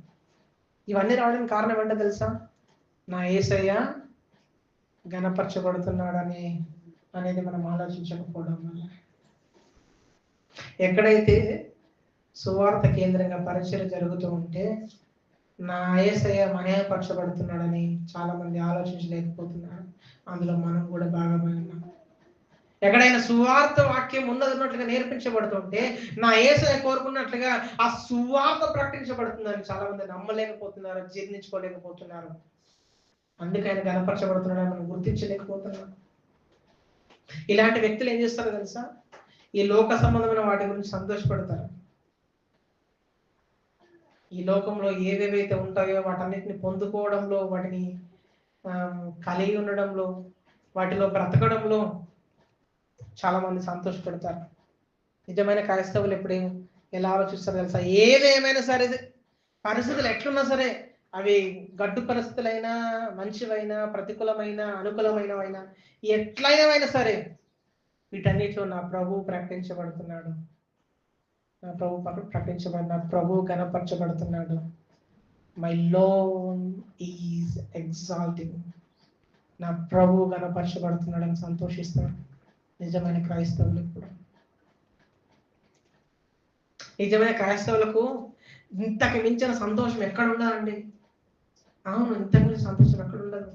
ఇవన్నీ రావడానికి కారణం ఏంటో తెలుసా? నా యేసయ్య ఘనపరచబడుతున్నాడని అనేది మనం ఆలోచించకపోవడం వల్ల. ఎక్కడైతే సువార్త కేంద్రంగా పరిచయం జరుగుతూ ఉంటే నా యేసయ్య మహిమపరచబడుతున్నాడని చాలా మంది ఆలోచించలేకపోతున్నారు. అందులో మనం కూడా భాగమై ఉన్నాం. ఎక్కడైనా సువార్త వాక్యం ఉన్నట్లుగా నేర్పించబడుతుంటే నా యేసయ్య కోరుకున్నట్లుగా ఆ సువార్త ప్రకటించబడుతుందని చాలా మంది నమ్మలేకపోతున్నారు, జీర్ణించుకోలేకపోతున్నారు. అందుకే ఆయన ఘనపరచబడుతున్నాడని మనం గుర్తించలేకపోతున్నాం. ఇలాంటి వ్యక్తులు ఏం చేస్తారో తెలుసా? ఈ లోక సంబంధమైన వాటి గురించి సంతోషపడతారు. ఈ లోకంలో ఏవేవైతే ఉంటాయో వాటన్నిటిని పొందుకోవడంలో, వాటిని కలిగి ఉండడంలో, వాటిలో బ్రతకడంలో చాలా మంది సంతోషపడతారు. నిజమైన క్రైస్తవులు ఎప్పుడు ఎలా ఆలోచిస్తారు తెలుసా? ఏదేమైనా సరే, పరిస్థితులు ఎట్లున్నా సరే, అవి గడ్డు పరిస్థితులైనా, మంచివైనా, ప్రతికూలమైన, అనుకూలమైనవైనా, ఎట్లయినవైనా సరే, వీటన్నిటిలో నా ప్రభు ప్రకటించబడుతున్నాడు, నా ప్రభు ఘనపరచబడుతున్నాడు. My Lord is exalting. నా ప్రభు ఘనపరచబడుతున్నాడని సంతోషిస్తాడు నిజమైన క్రైస్తవులు. ఇప్పుడు నిజమైన క్రైస్తవులకు ఇంతకు మించిన సంతోషం ఎక్కడ ఉండదండి. అవును, ఇంతకు మించిన సంతోషం ఎక్కడ ఉండదు.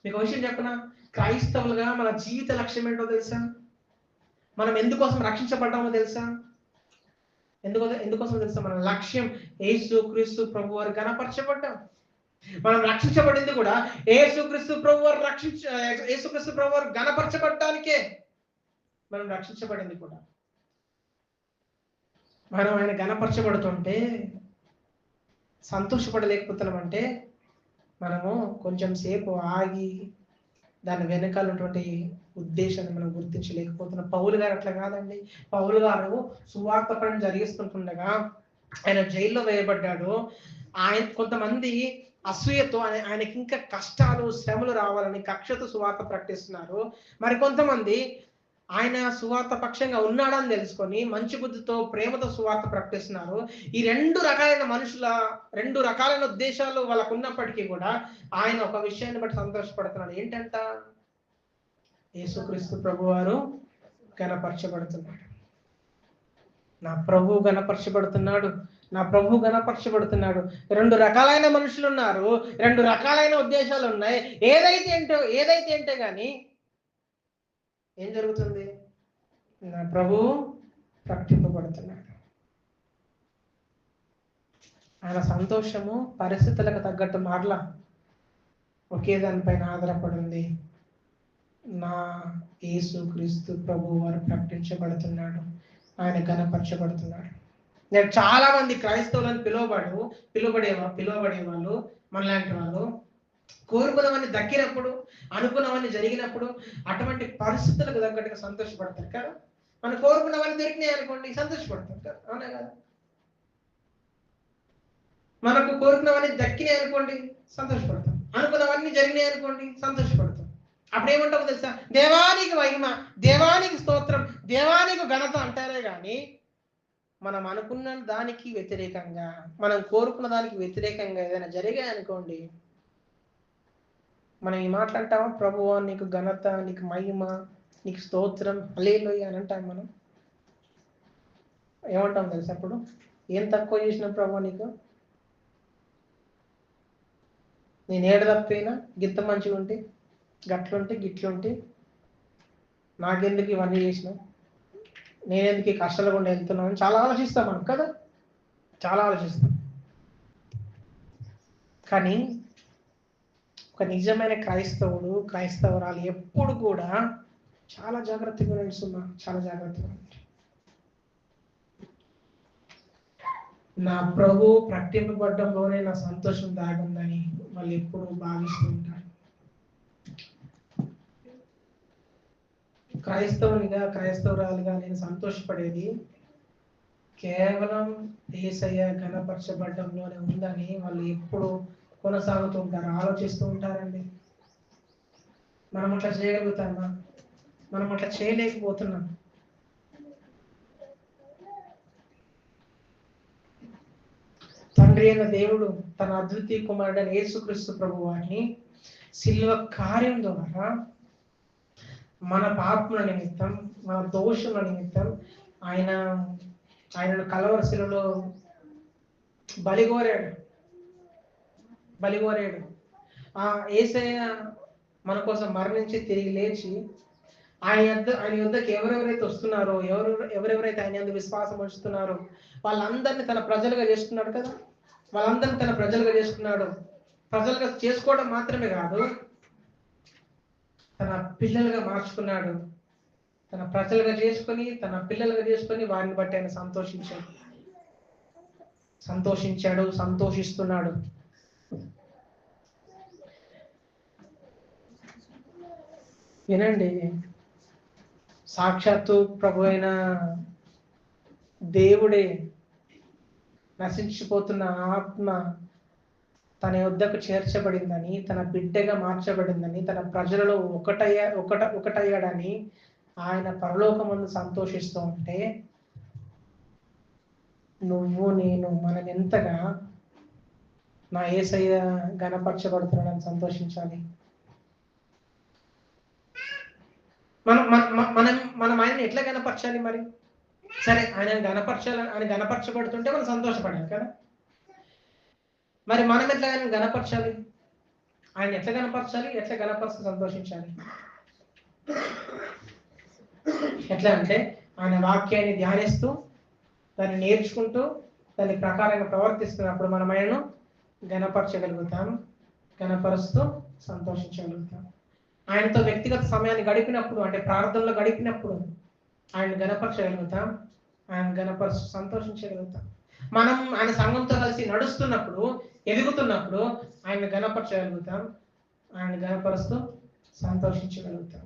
మీకు విషయం చెప్పనా? క్రైస్తవులుగా మన జీవిత లక్ష్యం ఏంటో తెలుసా? మనం ఎందుకోసం రక్షించబడ్డామో తెలుసా? ఎందుకోసం తెలుసా? మన లక్ష్యం యేసు క్రీస్తు ప్రభు వారు గణపరచబడ్డాం. మనం రక్షించబడింది కూడా యేసుక్రీస్తు ప్రభు వారు యేసుక్రీస్తు ప్రభు వారు గణపరచబడటానికే మనం రక్షించబడింది కూడా. మనం ఆయన గణపరచబడుతుంటే సంతోషపడలేకపోతున్నామంటే మనము కొంచెం సేపు ఆగి దాని వెనకాల ఉన్నటువంటి ఉద్దేశాన్ని మనం గుర్తించలేకపోతున్నాం. పౌలు గారు అట్లా కాదండి. పౌలు గారు సువార్త పని జరిగిస్తుండగా ఆయన జైల్లో వేయబడ్డాడు. ఆయన కొంతమంది అసూయతో ఆయనకి ఇంకా కష్టాలు శ్రమలు రావాలని కక్షతో సువార్త ప్రకటిస్తున్నారు. మరి కొంతమంది ఆయన సువార్త పక్షంగా ఉన్నాడని తెలుసుకొని మంచి బుద్ధితో ప్రేమతో సువార్త ప్రకటిస్తున్నారు. ఈ రెండు రకాలైన ఉద్దేశాలు వాళ్ళకు ఉన్నప్పటికీ కూడా ఆయన ఒక విషయాన్ని బట్టి సంతోషపడుతున్నాడు. ఏంటంట? యేసుక్రీస్తు ప్రభు వారు గణపరచబడుతున్నాడు. నా ప్రభు గణపరచబడుతున్నాడు, నా ప్రభు గణపరచబడుతున్నాడు. రెండు రకాలైన మనుషులు ఉన్నారు, రెండు రకాలైన ఉద్దేశాలు ఉన్నాయి. ఏదైతే ఏంటో కానీ ఏం జరుగుతుంది? నా ప్రభు ప్రకటింపబడుతున్నాడు. ఆయన సంతోషము పరిస్థితులకు తగ్గట్టు మారలా, ఒకే దానిపైన ఆధారపడింది. నా యేసుక్రీస్తు ప్రభు వారు ప్రకటించబడుతున్నాడు, ఆయన గణపరచబడుతున్నాడు. నేను చాలా మంది క్రైస్తవులను పిలువబడే వాళ్ళు మనలాంటి వాళ్ళు కోరుకున్నవన్నీ దక్కినప్పుడు, అనుకున్నవన్నీ జరిగినప్పుడు అటువంటి పరిస్థితులకు తగ్గట్టుగా సంతోషపడతారు కదా. మనం కోరుకున్నవన్నీ దొరికినాయి అనుకోండి, సంతోషపడతాం కదా, అవునా కదా? మనకు కోరుకున్నవన్నీ దక్కినాయి అనుకోండి, సంతోషపడతాం. అనుకున్నవన్నీ జరిగినాయి అనుకోండి, సంతోషపడతాం. అప్పుడు ఏమంటావు తెలుసా? దేవానికి మహిమ, దేవానికి స్తోత్రం, దేవానికి ఘనత అంటారే కానీ మనం అనుకున్న దానికి వ్యతిరేకంగా, మనం కోరుకున్న దానికి వ్యతిరేకంగా ఏదైనా జరిగాయి అనుకోండి, మనం ఈ మాట్లాంటామా? ప్రభువా నీకు ఘనత, నీకు మహిమ, నీకు స్తోత్రం, హల్లెలూయా అని అంటాం. మనం ఏమంటాం తెలుసా? అప్పుడు ఏం తక్కువ చేసిన ప్రభువా నీకు? నేను ఏడు తప్పైనా గిత్త మంచిగా ఉంటే, గట్లుంటే గిట్లుంటే, నాకెందుకు ఇవన్నీ చేసినావు, నేనెందుకు ఈ కష్టాలు కూడా వెళ్తున్నాను అని చాలా ఆలోచిస్తాం మనం కదా, చాలా ఆలోచిస్తాం. కానీ ఒక నిజమైన క్రైస్తవుడు, క్రైస్తవురాలు ఎప్పుడు కూడా చాలా జాగ్రత్తగా నడుస్తున్నా, చాలా జాగ్రత్తగా. నా ప్రభు ప్రకటింపబడ్డంలోనే నా సంతోషం దాగుందని వాళ్ళు ఎప్పుడు భావిస్తూ ఉంటారు. క్రైస్తవురాలుగా నేను సంతోషపడేది కేవలం యేసయ్య ఘనపరచబడ్డంలోనే ఉందని వాళ్ళు ఎప్పుడు కొనసాగుతూ ఉంటారు, ఆలోచిస్తూ ఉంటారండి. మనం అట్లా చేయగలుగుతామా? మనం అట్లా చేయలేకపోతున్నాం. తండ్రి అయిన దేవుడు తన అద్వితీయ కుమారుడైన యేసుక్రీస్తు ప్రభు వారిని శిలువ కార్యం ద్వారా మన పాపముల నిమిత్తం, మన దోషముల నిమిత్తం ఆయనను కలవరి శిలువలో బలిగోరాడు. ఆ యేసయ్య మన కోసం మరణించి తిరిగి లేచి ఆయన యుద్ధకి ఎవరెవరైతే వస్తున్నారో, ఎవరెవరైతే ఆయన యందు విశ్వాసం ఉంచుతున్నారో వాళ్ళందరినీ తన ప్రజలుగా చేసుకున్నాడు కదా. వాళ్ళందరినీ తన ప్రజలుగా చేసుకున్నాడు. ప్రజలుగా చేసుకోవడం మాత్రమే కాదు, తన పిల్లలుగా మార్చుకున్నాడు. తన ప్రజలుగా చేసుకొని, తన పిల్లలుగా చేసుకొని వారిని బట్టి ఆయన సంతోషిస్తున్నాడు. వినండి, సాక్షాత్తు ప్రభు అయిన దేవుడే నశించిపోతున్న ఆత్మ తన యొద్దకు చేర్చబడిందని, తన బిడ్డగా మార్చబడిందని, తన ప్రజలలో ఒకటయ్యాడని ఆయన పరలోకమందు సంతోషిస్తూ ఉంటే నువ్వు నేను మనం ఎంతగా నా యేసయ్య ఘనపరచబడుతున్నాడని సంతోషించాలి. మనం ఆయనని ఎట్లా గణపరచాలి మరి? సరే, ఆయన గణపరచబడుతుంటే మనం సంతోషపడాలి కదా. మరి మనం ఎట్లా ఆయన గణపరచాలి? ఆయన ఎట్లా గణపరిచి సంతోషించాలి? ఎట్లా అంటే ఆయన వాక్యాన్ని ధ్యానిస్తూ, దాన్ని నేర్చుకుంటూ దాని ప్రకారంగా ప్రవర్తిస్తున్నప్పుడు మనం ఆయనను గణపరచగలుగుతాం, గణపరుస్తూ సంతోషించగలుగుతాం. ఆయనతో వ్యక్తిగత సమయాన్ని గడిపినప్పుడు, అంటే ప్రార్థనలో గడిపినప్పుడు ఆయన గణపరచగలుగుతాం, ఆయన గణపరుస్తూ సంతోషించగలుగుతాం. మనం ఆయన సంఘంతో కలిసి నడుస్తున్నప్పుడు, ఎదుగుతున్నప్పుడు ఆయన గణపరచగలుగుతాం, ఆయన గణపరుస్తూ సంతోషించగలుగుతాం.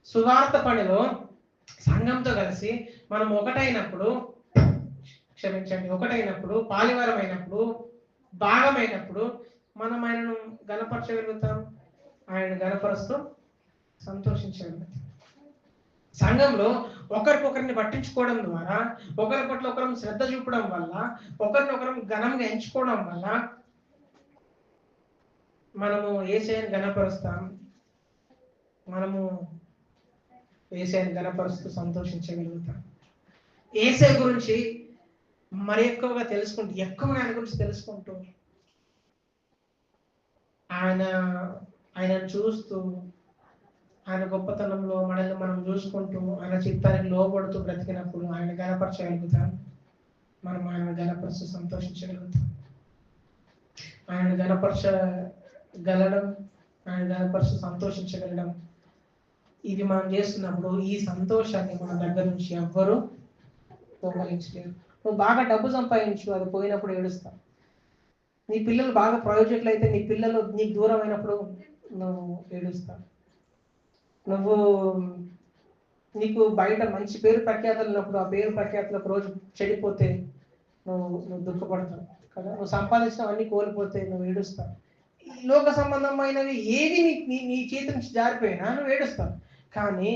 సువార్త పనిలో సంఘంతో కలిసి మనం ఒకటైనప్పుడు, పాలివారమైనప్పుడు, భాగమైనప్పుడు మనం ఆయనను గణపరచగలుగుతాం, ఆయన గణపరుస్తూ సంతోషించగలుగుతాం. సంఘంలో ఒకరికొకరిని పట్టించుకోవడం ద్వారా, ఒకరి పట్ల ఒకరం శ్రద్ధ చూపడం వల్ల, ఒకరినొకరం ఘనంగా ఎంచుకోవడం వల్ల మనము యేసయ్యను గణపరుస్తాం, మనము యేసయ్యను గణపరుస్తూ సంతోషించగలుగుతాం. యేసయ్య గురించి మరి ఎక్కువగా ఆయన గురించి తెలుసుకుంటూ ఆయన చూస్తూ, ఆయన గొప్పతనంలో మనల్ని మనం చూసుకుంటూ, ఆయన చిత్తానికి లోబడుతూ బ్రతికినప్పుడు ఆయన గణపరచగలుగుతాం, మనం ఆయన గణపరుస్తూ సంతోషించగలుగుతాం. ఆయన గణపరచగలడం, ఆయన గణపరుస్తూ సంతోషించగలడం, ఇది మనం చేస్తున్నప్పుడు ఈ సంతోషాన్ని మన దగ్గర నుంచి ఎవ్వరూ దొంగలించలేరు. నువ్వు బాగా డబ్బు సంపాదించు, అది పోయినప్పుడు ఏడుస్తావు. నీ పిల్లలు బాగా ప్రయోజకులు అయితే, నీ పిల్లలు నీకు దూరం అయినప్పుడు నువ్వు ఏడుస్తావు. నీకు బయట మంచి పేరు ప్రఖ్యాతలు ఉన్నప్పుడు, ఆ పేరు ప్రఖ్యాతలు ఒక రోజు చెడిపోతే నువ్వు దుఃఖపడతావు కదా. నువ్వు సంపాదించినవన్నీ కోల్పోతే నువ్వు ఏడుస్తావు. ఈ లోక సంబంధమైనవి ఏది నీ చేతి నుంచి జారిపోయినా నువ్వు ఏడుస్తావు. కానీ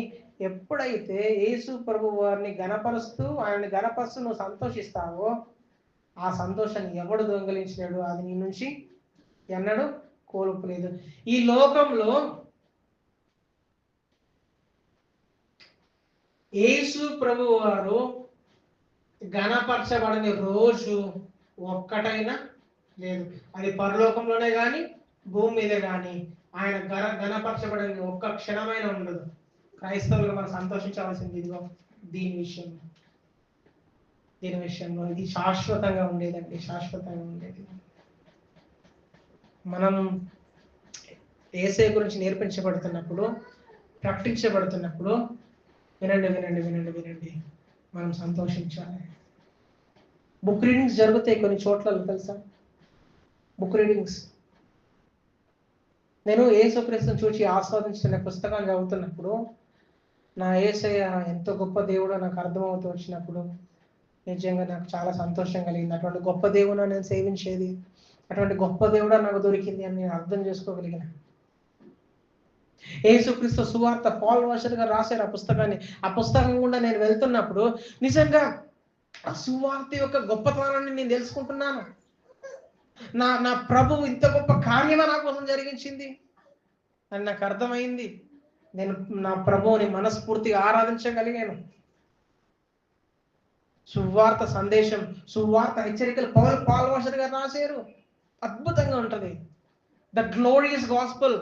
ఎప్పుడైతే యేసు ప్రభు వారిని గణపరుస్తూ, ఆయన్ని గణపరుస్తూ నువ్వు సంతోషిస్తావో, ఆ సంతోషాన్ని ఎవడు దొంగలించలేడు, అది నీ నుంచి ఎన్నడూ కోల్పోలేదు. ఈ లోకంలో యేసు ప్రభు వారు గణపరచబడని రోజు ఒక్కటైనా లేదు. అది పరలోకంలోనే కానీ, భూమి మీద కానీ ఆయన గణపరచబడని ఒక్క క్షణమైన ఉండదు. క్రైస్తవులుగా మనం సంతోషించవలసింది ఇదిగో దీని విషయంలో ఇది శాశ్వతంగా ఉండేదండి, శాశ్వతంగా ఉండేది. మనం యేసయ్య గురించి నేర్పించబడుతున్నప్పుడు, ప్రకటించబడుతున్నప్పుడు వినండి, మనం సంతోషించాలి. బుక్ రీడింగ్స్ జరుగుతాయి కొన్ని చోట్ల, తెలుసా? Book readings. నేను యేసుక్రీస్తుని చూసి ఆస్వాదించిన పుస్తకాన్ని చదువుతున్నప్పుడు, నా యేసయ్య ఎంతో గొప్ప దేవుడో నాకు అర్థమవుతూ వచ్చినప్పుడు నిజంగా నాకు చాలా సంతోషం కలిగింది. అటువంటి గొప్ప దేవుడు నేను సేవించేది, అటువంటి గొప్ప దేవుడా నాకు దొరికింది అని నేను అర్థం చేసుకోగలిగిన. యేసుక్రీస్తు సువార్త పాల్ వాషర్ గారు రాశారు ఆ పుస్తకాన్ని. ఆ పుస్తకం గుండా నేను వెళ్తున్నప్పుడు నిజంగా ఆ సువార్త యొక్క గొప్పతనాన్ని నేను తెలుసుకుంటున్నాను. నా ప్రభువు ఇంత గొప్ప కార్యమా నా కోసం జరిగించింది అని నాకు అర్థమైంది. నేను నా ప్రభువుని మనస్ఫూర్తిగా ఆరాధించగలిగాను. సువార్త సందేశం, సువార్త హెచ్చరికలు పాల్ వాషర్ గారు రాశారు. అద్భుతంగా ఉంటది. ద గ్లోరియస్ గాస్పెల్,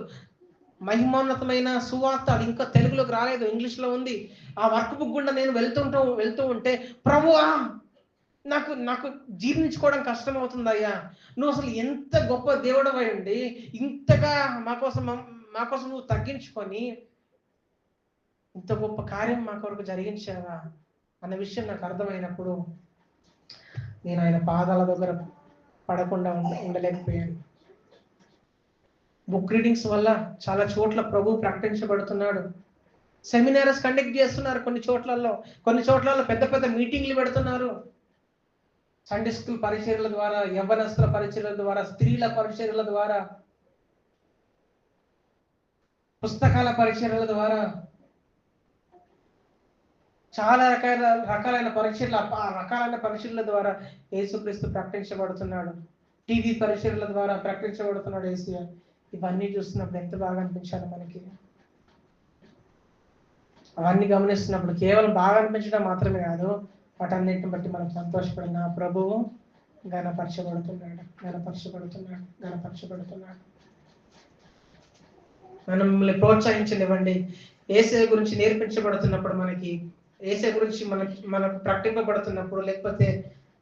మహిమోన్నతమైన సువార్త. అది ఇంకా తెలుగులోకి రాలేదు, ఇంగ్లీష్ లో ఉంది. ఆ వర్క్ బుక్ గుండా నేను వెళ్తూ ఉంటే, ప్రభువా నాకు జీర్ణించుకోవడం కష్టం అవుతుందయ్యా, నువ్వు అసలు ఎంత గొప్ప దేవుడు అయ్యండి, ఇంతగా మా కోసం నువ్వు తగ్గించుకొని ఇంత గొప్ప కార్యం మా కొరకు జరిగించావా అన్న విషయం నాకు అర్థమైనప్పుడు నేను ఆయన పాదాల దగ్గర పడకుండా ఉండలేకపోయాను. బుక్ రీడింగ్స్ వల్ల చాలా చోట్ల ప్రభు ప్రకటించబడుతున్నాడు. సెమినార్స్ కండక్ట్ చేస్తున్నారు కొన్ని చోట్లలో పెద్ద పెద్ద మీటింగ్లు పెడుతున్నారు. సండే స్కూల్ పరిచర్యల ద్వారా, యవ్వనస్తుల పరిచర్యల ద్వారా, స్త్రీల పరిచర్యల ద్వారా, పుస్తకాల పరిచర్యల ద్వారా, చాలా రకాలైన పరీక్షల ద్వారా యేసుక్రీస్తు ప్రకటించబడుతున్నాడు. టీవీ పరిచర్యల ద్వారా ప్రకటించబడుతున్నాడు యేసయ్య. ఇవన్నీ చూస్తున్నప్పుడు ఎంత బాగా అనిపించాలి మనకి. అవన్నీ గమనిస్తున్నప్పుడు కేవలం బాగా అనిపించడం మాత్రమే కాదు, వాటన్నిటిని బట్టి మనం సంతోషపడిన ప్రభువు గణపరచబడుతున్నాడు. మనం మిమ్మల్ని ప్రోత్సహించనివ్వండి. యేసయ్య గురించి నేర్పించబడుతున్నప్పుడు మనకి యేసే గురించి మనకు ప్రకటింపబడుతున్నప్పుడు, లేకపోతే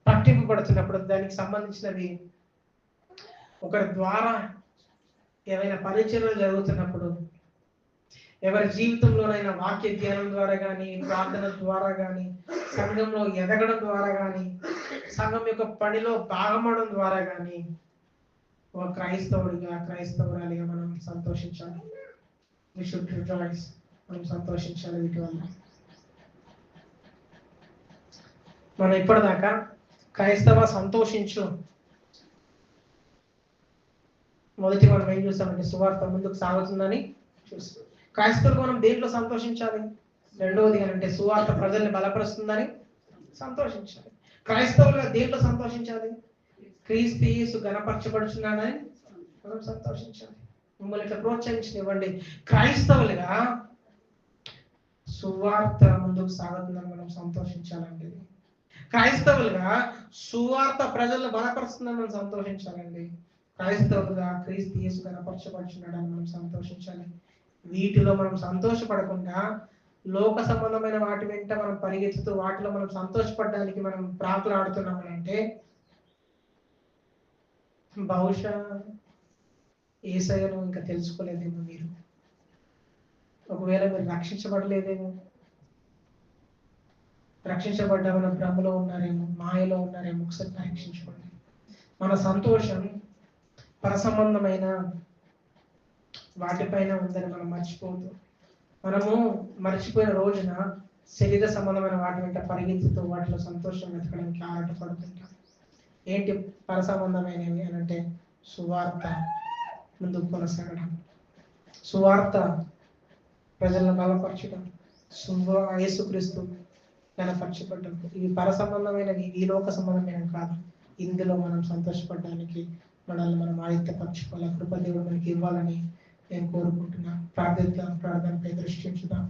ప్రకటింపబడుతున్నప్పుడు దానికి సంబంధించినవి ఒకరి ద్వారా ఏవైనా పరిచర్యలు జరుగుతున్నప్పుడు, ఎవరి జీవితంలోనైనా వాక్య ధ్యానం ద్వారా కానీ, ప్రార్థన ద్వారా కానీ, సంఘంలో ఎదగడం ద్వారా కానీ, సంఘం యొక్క పనిలో భాగమవడం ద్వారా కానీ, ఒక క్రైస్తవుడిగా క్రైస్తవురాలిగా మనం సంతోషించాలి. We should rejoice. మనం సంతోషించాలి వీటి వల్ల. మనం ఇప్పటిదాకా క్రైస్తవ సంతోషించు, మొదటి మనం ఏం చూసామంటే సువార్త ముందుకు సాగుతుందని చూస్తాం. క్రైస్తవులు మనం దేంట్లో సంతోషించాలి? రెండవది అంటే సువార్త ప్రజల్ని బలపరుస్తుందని సంతోషించాలి. క్రైస్తవులుగా దేంట్లో సంతోషించాలి? క్రీస్తు యేసు ఘనపరచబడుచున్నాడని మనం సంతోషించాలి. మిమ్మల్ని ఇట్లా ప్రోత్సహించనివ్వండి. క్రైస్తవులుగా సువార్త ముందుకు సాగుతుందని మనం సంతోషించాలండి. క్రైస్తవులుగా సువార్త ప్రజలను బలపరుస్తుందని మనం సంతోషించాలండి. క్రైస్తవులుగా క్రీస్తు యేసు ఘనపరచబడుచున్నాడని మనం సంతోషించాలి. వీటిలో మనం సంతోషపడకుండా లోక సంబంధమైన వాటి వెంట మనం పరిగెత్తుతూ వాటిలో మనం సంతోషపడడానికి మనం ప్రాకులాడుతున్నామనంటే బహుశా యేసయ్యను ఇంకా తెలుసుకోలేదేమో మీరు. ఒకవేళ మీరు రక్షించబడలేదేమో, రక్షించబడ్డామన్న భ్రమలో ఉన్నారేమో, మాయలో ఉన్నారేమో. ఒకసారి పరీక్షించుకోండి. మన సంతోషం పరసంబంధమైన వాటిపైన ఉందని మనం మర్చిపోతూ, మనము మర్చిపోయిన రోజున శరీర సంబంధమైన వాటి వెంట పరిగెత్తుతూ వాటిలో సంతోషం వెతకడానికి ఆరాటపడుతుంటాం. ఏంటి పరసంబంధమైనవి అని అంటే సువార్త ముందుకు కొనసాగడం, సువార్త ప్రజలను బలపరచడం, యేసుక్రీస్తు ఘనపరచబడ్డం. ఇవి పరసంబంధమైనవి, ఈ లోక సంబంధమైనవి కాదు. ఇందులో మనం సంతోషపడడానికి మనల్ని మనం ఆయుత్తపరచుకోవాలి. కృపదేవుడు మనకి ఇవ్వాలని నేను కోరుకుంటున్నాను. ప్రార్థనపై దృష్టి ఉంచుదాం.